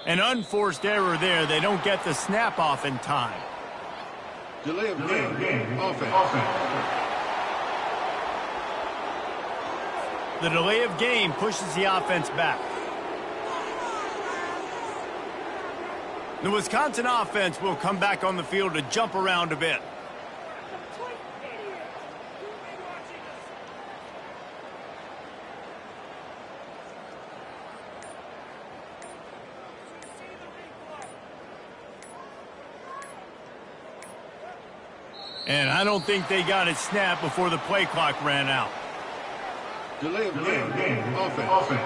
An unforced error there. They don't get the snap off in time. Delay of game. Offense. The delay of game pushes the offense back. The Wisconsin offense will come back on the field to jump around a bit. And I don't think they got it snapped before the play clock ran out. Delay of game. Offense.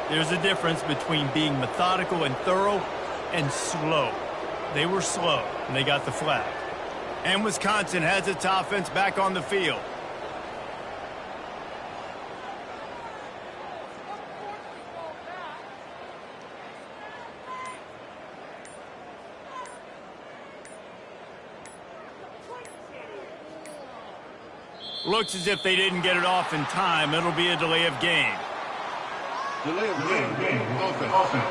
There's a difference between being methodical and thorough and slow. They were slow, and they got the flag. And Wisconsin has its offense back on the field. Looks as if they didn't get it off in time. It'll be a delay of game. Delay of game. Offense.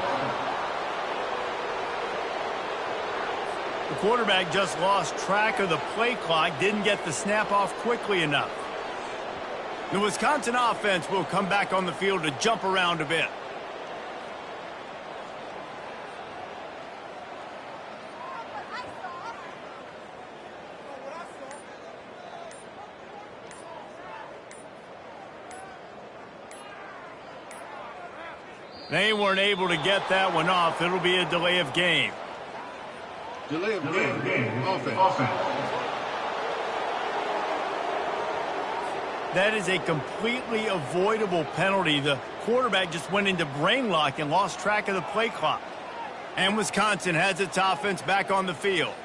The quarterback just lost track of the play clock, didn't get the snap off quickly enough. The Wisconsin offense will come back on the field to jump around a bit. They weren't able to get that one off. It'll be a delay of game. Delay of game. Offense. That is a completely avoidable penalty. The quarterback just went into brain lock and lost track of the play clock. And Wisconsin has its offense back on the field.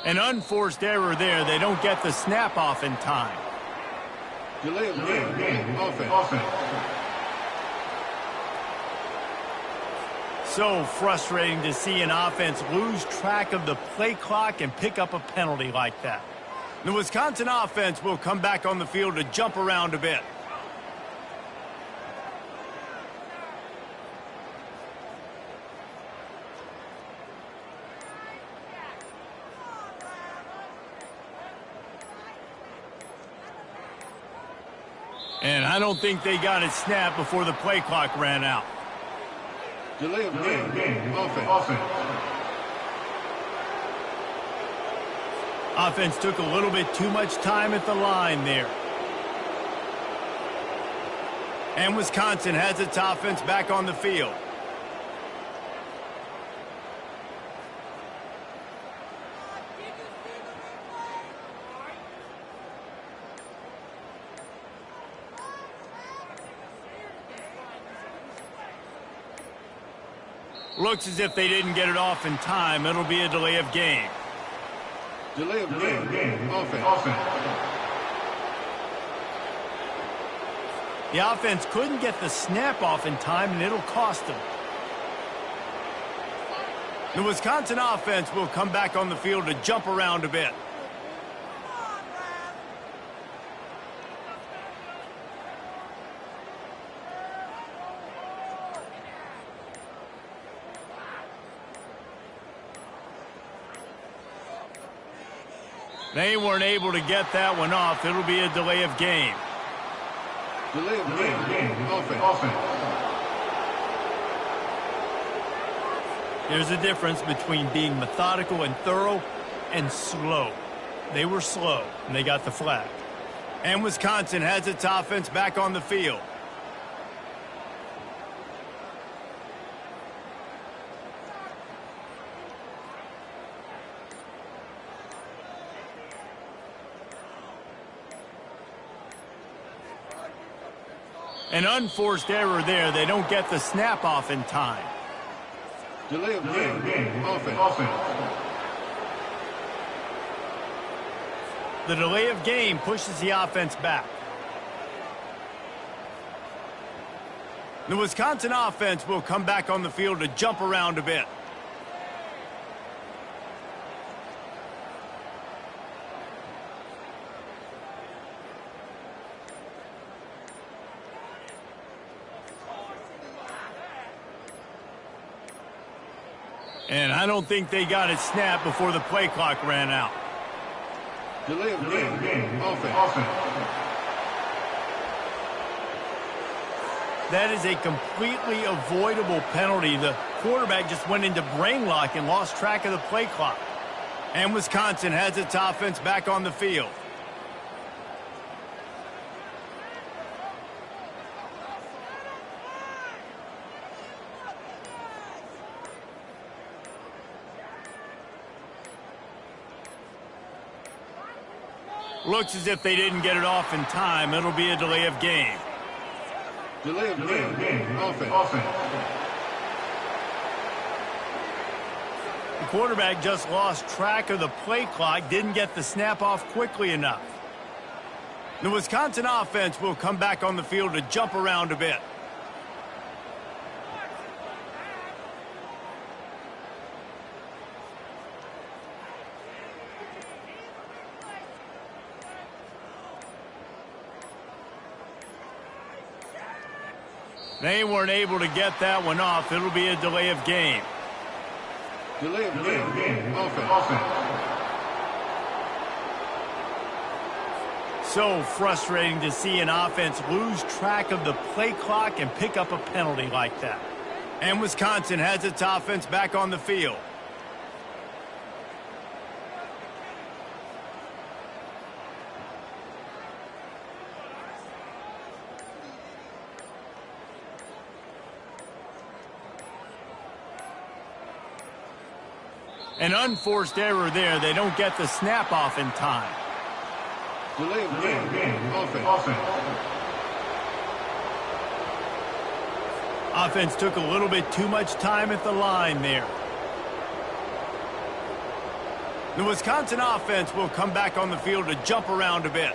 An unforced error there. They don't get the snap off in time. Delay of game. Offense. So frustrating to see an offense lose track of the play clock and pick up a penalty like that. The Wisconsin offense will come back on the field to jump around a bit. And I don't think they got it snapped before the play clock ran out. Delay of game. Offense. Offense took a little bit too much time at the line there. And Wisconsin has its offense back on the field. Looks as if they didn't get it off in time. It'll be a delay of game. Delay of game. Offense. The offense couldn't get the snap off in time, and it'll cost them. The Wisconsin offense will come back on the field to jump around a bit. They weren't able to get that one off. It'll be a delay of game. Delay of game. Offense. There's a difference between being methodical and thorough and slow. They were slow, and they got the flag. And Wisconsin has its offense back on the field. An unforced error there. They don't get the snap off in time. Delay of game. Offense. The delay of game pushes the offense back. The Wisconsin offense will come back on the field to jump around a bit. And I don't think they got it snapped before the play clock ran out. Delay of game. Offense. That is a completely avoidable penalty. The quarterback just went into brain lock and lost track of the play clock. And Wisconsin has its offense back on the field. Looks as if they didn't get it off in time. It'll be a delay of game. Delay of game. Offense. The quarterback just lost track of the play clock, didn't get the snap off quickly enough. The Wisconsin offense will come back on the field to jump around a bit. They weren't able to get that one off. It'll be a delay of game. Delay of game. Offense. So frustrating to see an offense lose track of the play clock and pick up a penalty like that. And Wisconsin has its offense back on the field. An unforced error there. They don't get the snap off in time. Delay of game. Offense. Offense took a little bit too much time at the line there. The Wisconsin offense will come back on the field to jump around a bit.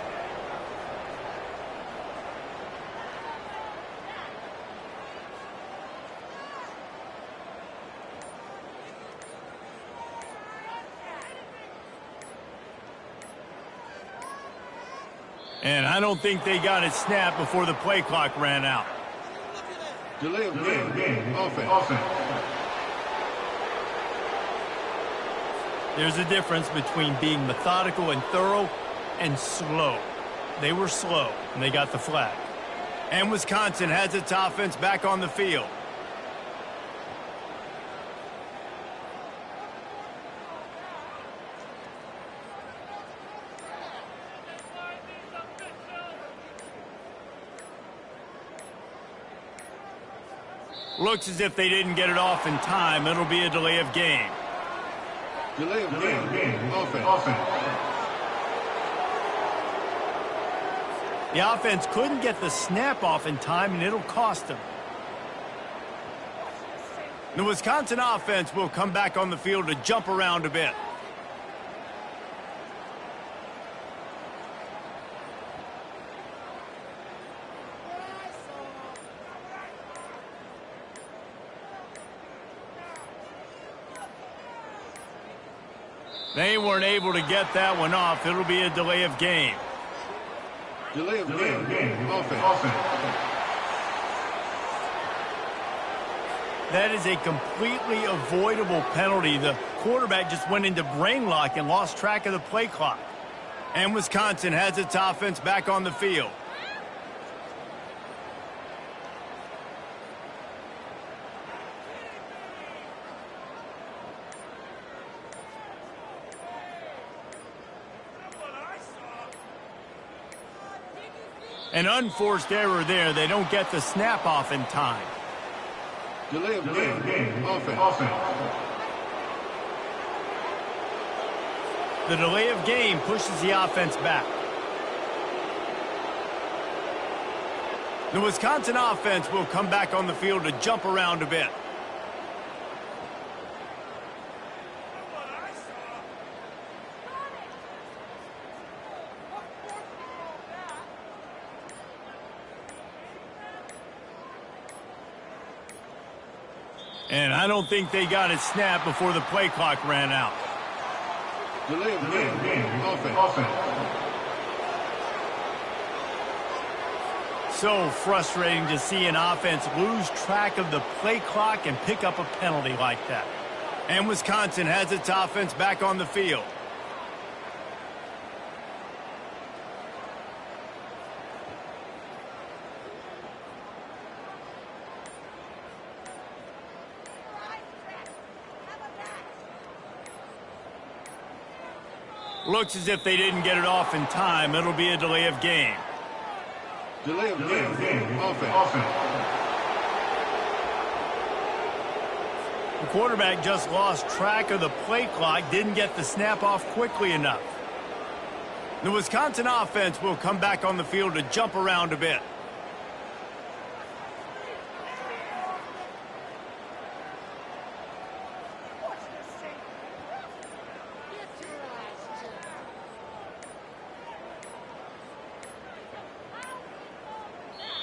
And I don't think they got it snapped before the play clock ran out. Delay of game. Offense. There's a difference between being methodical and thorough and slow. They were slow, and they got the flag. And Wisconsin has its offense back on the field. Looks as if they didn't get it off in time. It'll be a delay of game. Delay of game. Offense. The offense couldn't get the snap off in time, and it'll cost them. The Wisconsin offense will come back on the field to jump around a bit. They weren't able to get that one off. It'll be a delay of game. Delay of game. Offense. That is a completely avoidable penalty. The quarterback just went into brain lock and lost track of the play clock. And Wisconsin has its offense back on the field. An unforced error there. They don't get the snap off in time. Delay of game. Offense. The delay of game pushes the offense back. The Wisconsin offense will come back on the field to jump around a bit. And I don't think they got it snapped before the play clock ran out. Delay of game. Offense. So frustrating to see an offense lose track of the play clock and pick up a penalty like that. And Wisconsin has its offense back on the field. Looks as if they didn't get it off in time. It'll be a delay of game. Delay of game. Offense. The quarterback just lost track of the play clock, didn't get the snap off quickly enough. The Wisconsin offense will come back on the field to jump around a bit.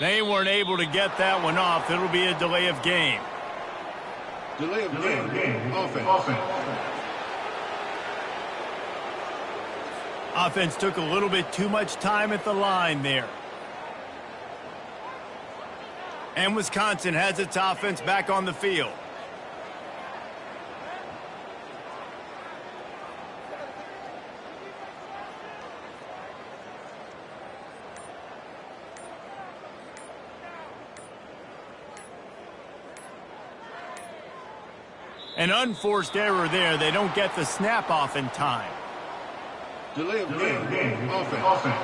They weren't able to get that one off. It'll be a delay of game. Delay of game. Offense. Offense took a little bit too much time at the line there. And Wisconsin has its offense back on the field. An unforced error there. They don't get the snap off in time. Delay of game. Offense.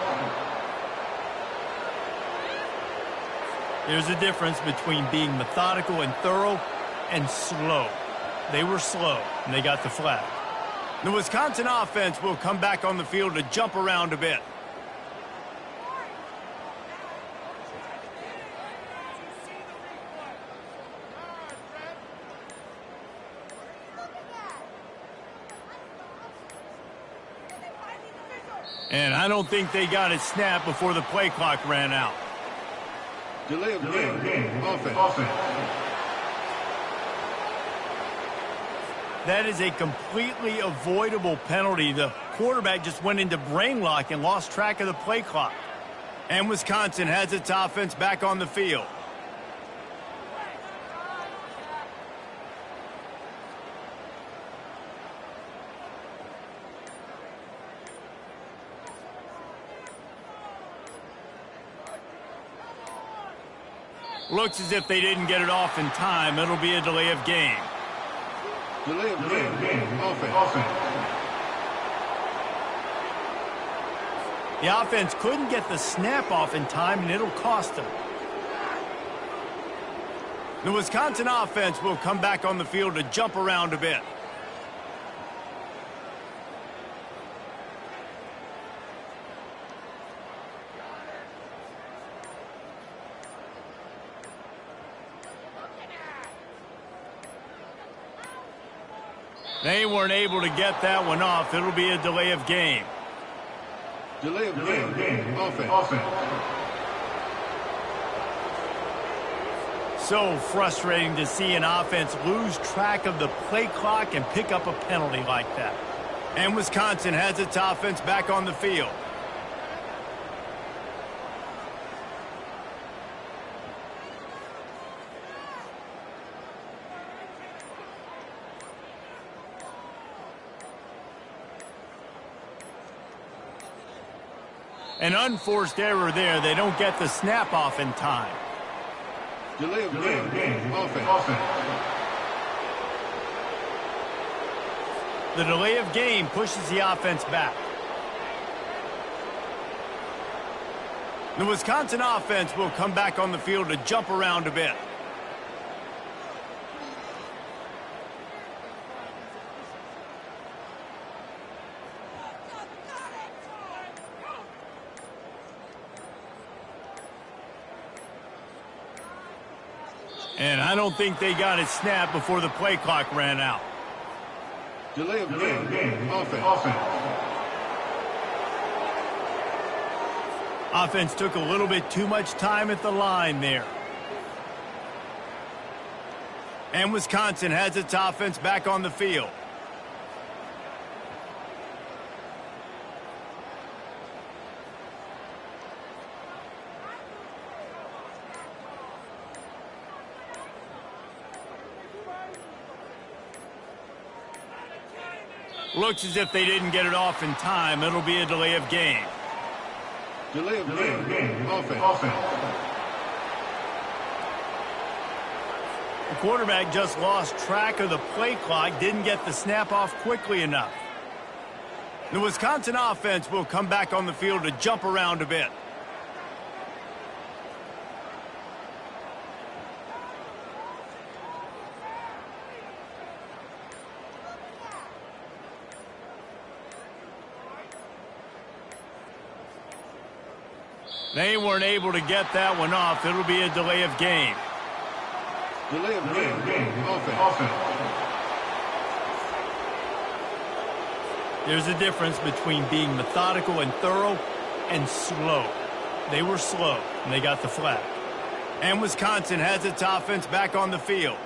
There's a difference between being methodical and thorough and slow. They were slow, and they got the flag. The Wisconsin offense will come back on the field to jump around a bit. And I don't think they got it snapped before the play clock ran out. Delay of game. Offense. That is a completely avoidable penalty. The quarterback just went into brain lock and lost track of the play clock. And Wisconsin has its offense back on the field. Looks as if they didn't get it off in time. It'll be a delay of game. Delay of game. Offense. The offense couldn't get the snap off in time, and it'll cost them. The Wisconsin offense will come back on the field to jump around a bit. They weren't able to get that one off. It'll be a delay of game. Delay of game. Offense. So frustrating to see an offense lose track of the play clock and pick up a penalty like that. And Wisconsin has its offense back on the field. An unforced error there. They don't get the snap off in time. Delay of game. Offense. The delay of game pushes the offense back. The Wisconsin offense will come back on the field to jump around a bit. And I don't think they got it snapped before the play clock ran out. Delay of game. Offense. Offense took a little bit too much time at the line there. And Wisconsin has its offense back on the field. Looks as if they didn't get it off in time. It'll be a delay of game. Delay of game. Offense. The quarterback just lost track of the play clock, didn't get the snap off quickly enough. The Wisconsin offense will come back on the field to jump around a bit. They weren't able to get that one off. It'll be a delay of game. Delay of game. Offense. There's a difference between being methodical and thorough and slow. They were slow, and they got the flag. And Wisconsin has its offense back on the field.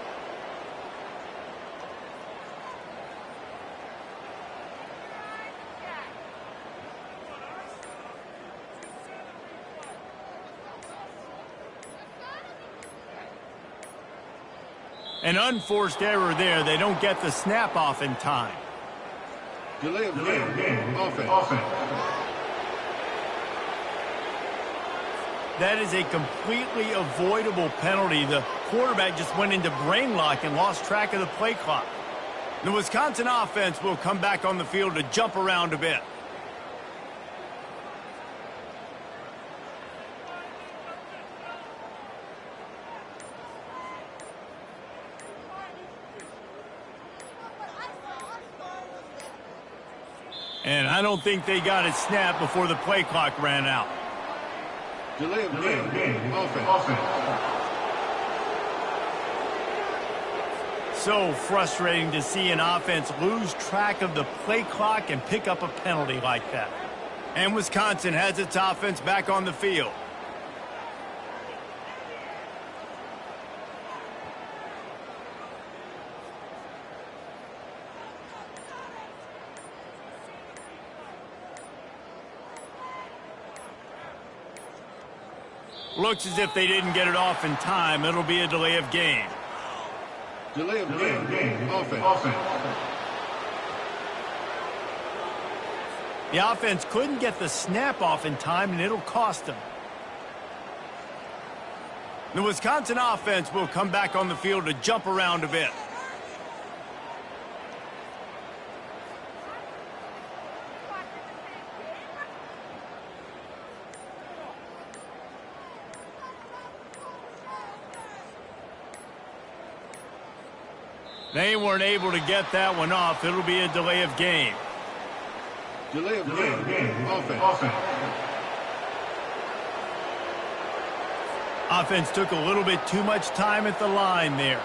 An unforced error there. They don't get the snap off in time. Delay of game. Offense. That is a completely avoidable penalty. The quarterback just went into brain lock and lost track of the play clock. The Wisconsin offense will come back on the field to jump around a bit. And I don't think they got it snapped before the play clock ran out. Delay of game. Offense. So frustrating to see an offense lose track of the play clock and pick up a penalty like that. And Wisconsin has its offense back on the field. Looks as if they didn't get it off in time. It'll be a delay of game. Delay of game. Offense. The offense couldn't get the snap off in time, and it'll cost them. The Wisconsin offense will come back on the field to jump around a bit. They weren't able to get that one off. It'll be a delay of game. Delay of game. Offense. Offense took a little bit too much time at the line there.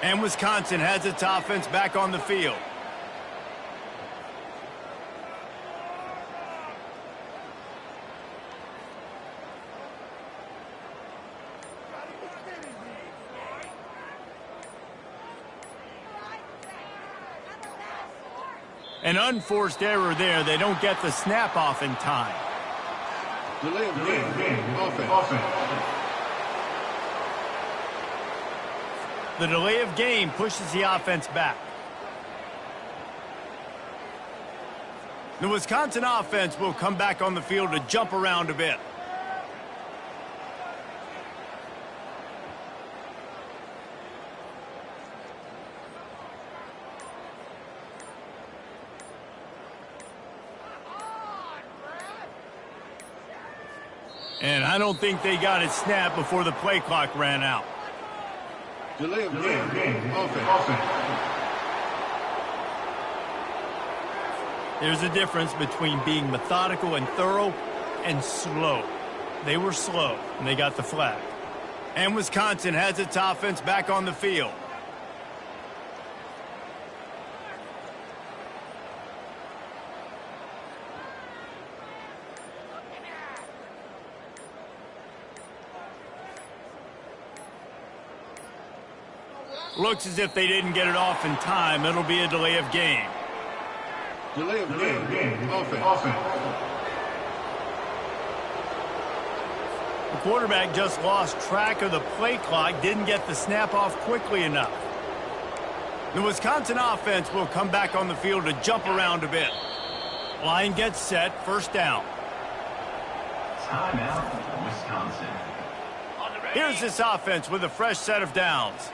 And Wisconsin has its offense back on the field. An unforced error there. They don't get the snap off in time. Delay of game. Offense. The delay of game pushes the offense back. The Wisconsin offense will come back on the field to jump around a bit. And I don't think they got it snapped before the play clock ran out. Delay of game. Offense. There's a difference between being methodical and thorough and slow. They were slow, and they got the flag. And Wisconsin has its offense back on the field. Looks as if they didn't get it off in time. It'll be a delay of game. Delay of game. Offense. The quarterback just lost track of the play clock, didn't get the snap off quickly enough. The Wisconsin offense will come back on the field to jump around a bit. Line gets set, first down. Timeout, Wisconsin. Here's this offense with a fresh set of downs.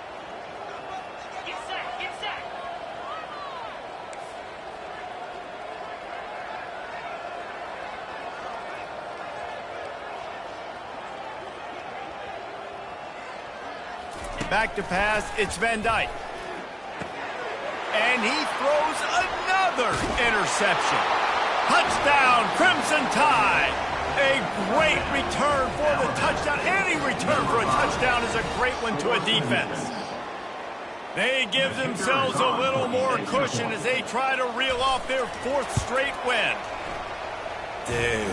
Back to pass, it's Van Dyke. And he throws another interception. Touchdown, Crimson Tide. A great return for the touchdown. Any return for a touchdown is a great one to a defense. They give themselves a little more cushion as they try to reel off their fourth straight win. Dude,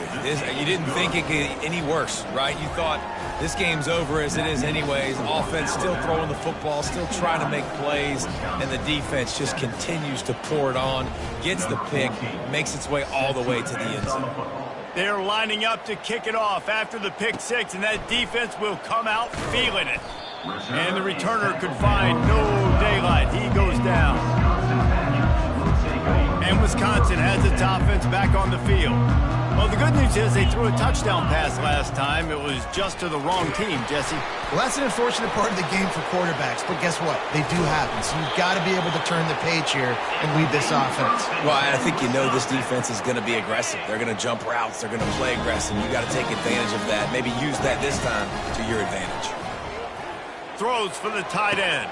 you didn't think it could get any worse, right? You thought this game's over as it is anyways. Offense still throwing the football, still trying to make plays, and the defense just continues to pour it on, gets the pick, makes its way all the way to the end zone. They're lining up to kick it off after the pick six, and that defense will come out feeling it. And the returner could find no daylight. He goes down. And Wisconsin has its offense back on the field. Well, the good news is they threw a touchdown pass last time. It was just to the wrong team, Jesse. Well, that's an unfortunate part of the game for quarterbacks, but guess what? They do happen, so you've got to be able to turn the page here and lead this offense. Well, I think you know this defense is going to be aggressive. They're going to jump routes. They're going to play aggressive. You got to take advantage of that. Maybe use that this time to your advantage. Throws for the tight end.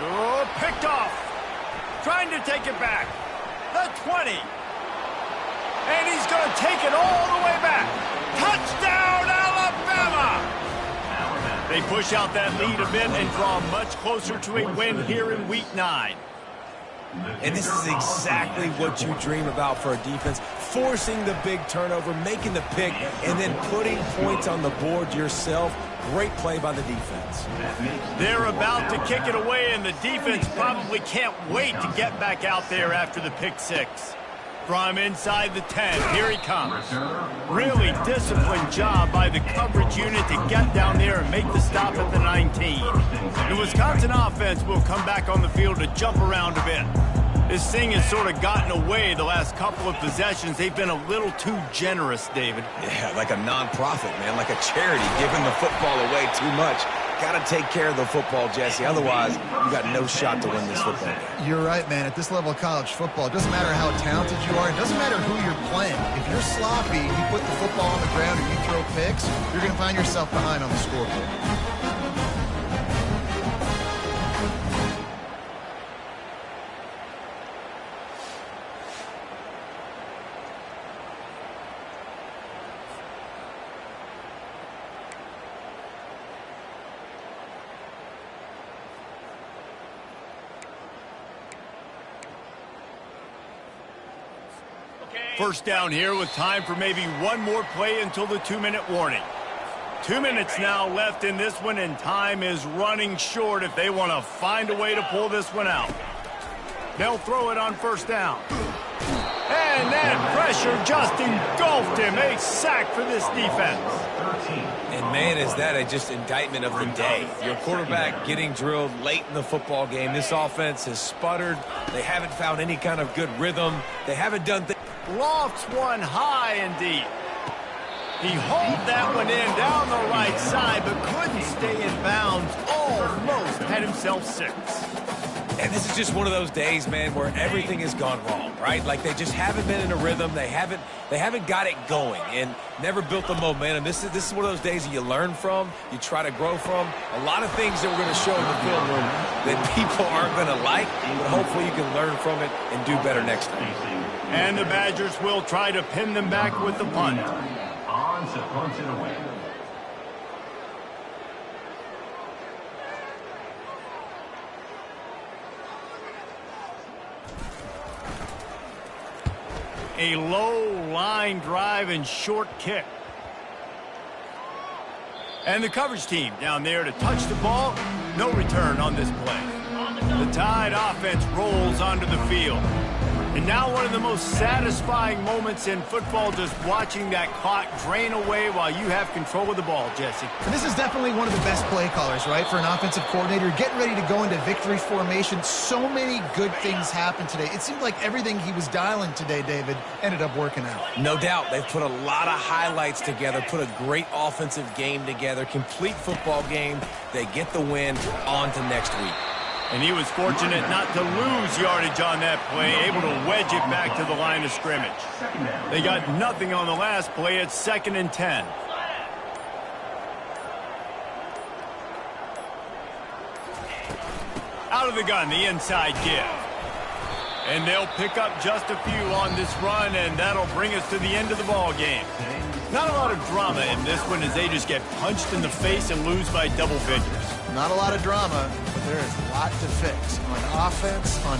Oh, picked off. Trying to take it back. The 20. And he's going to take it all the way back. Touchdown, Alabama! They push out that lead a bit and draw much closer to a win here in Week 9. And this is exactly what you dream about for a defense. Forcing the big turnover, making the pick, and then putting points on the board yourself. Great play by the defense. They're about to kick it away, and the defense probably can't wait to get back out there after the pick six. From inside the 10, here he comes. Really disciplined job by the coverage unit to get down there and make the stop at the 19. The Wisconsin offense will come back on the field to jump around a bit. This thing has sort of gotten away the last couple of possessions. They've been a little too generous, David. Yeah, like a nonprofit, man, like a charity, giving the football away too much. Got to take care of the football, Jesse. Otherwise, you got no shot to win this football game. You're right, man. At this level of college football, it doesn't matter how talented you are. It doesn't matter who you're playing. If you're sloppy, you put the football on the ground and you throw picks, you're going to find yourself behind on the scoreboard. First down here with time for maybe one more play until the 2-minute warning. 2 minutes now left in this one, and time is running short if they want to find a way to pull this one out. They'll throw it on first down. And that pressure just engulfed him. A sack for this defense. And, man, is that just indictment of the day. Your quarterback getting drilled late in the football game. This offense has sputtered. They haven't found any kind of good rhythm. They haven't done things. Lofts one high and deep. He hauled that one in down the right side, but couldn't stay in bounds. Almost had himself 6. And this is just one of those days, man, where everything has gone wrong, right? Like they just haven't been in a rhythm. They haven't got it going and never built the momentum. This is one of those days that you learn from, you try to grow from. A lot of things that we're going to show in the film room that people aren't going to like, but hopefully you can learn from it and do better next time. And the Badgers will try to pin them back with the punt. On to punt it away. A low line drive and short kick. And the coverage team down there to touch the ball. No return on this play. The Tide offense rolls onto the field. And now one of the most satisfying moments in football, just watching that clock drain away while you have control of the ball, Jesse. And this is definitely one of the best play callers, right, for an offensive coordinator. Getting ready to go into victory formation. So many good things happened today. It seemed like everything he was dialing today, David, ended up working out. No doubt. They've put a lot of highlights together, put a great offensive game together, complete football game. They get the win. On to next week. And he was fortunate not to lose yardage on that play, able to wedge it back to the line of scrimmage. They got nothing on the last play. It's 2nd and 10. Out of the gun, the inside give. And they'll pick up just a few on this run, and that'll bring us to the end of the ball game. Not a lot of drama in this one as they just get punched in the face and lose by double figures. Not a lot of drama, but there is a lot to fix on offense, on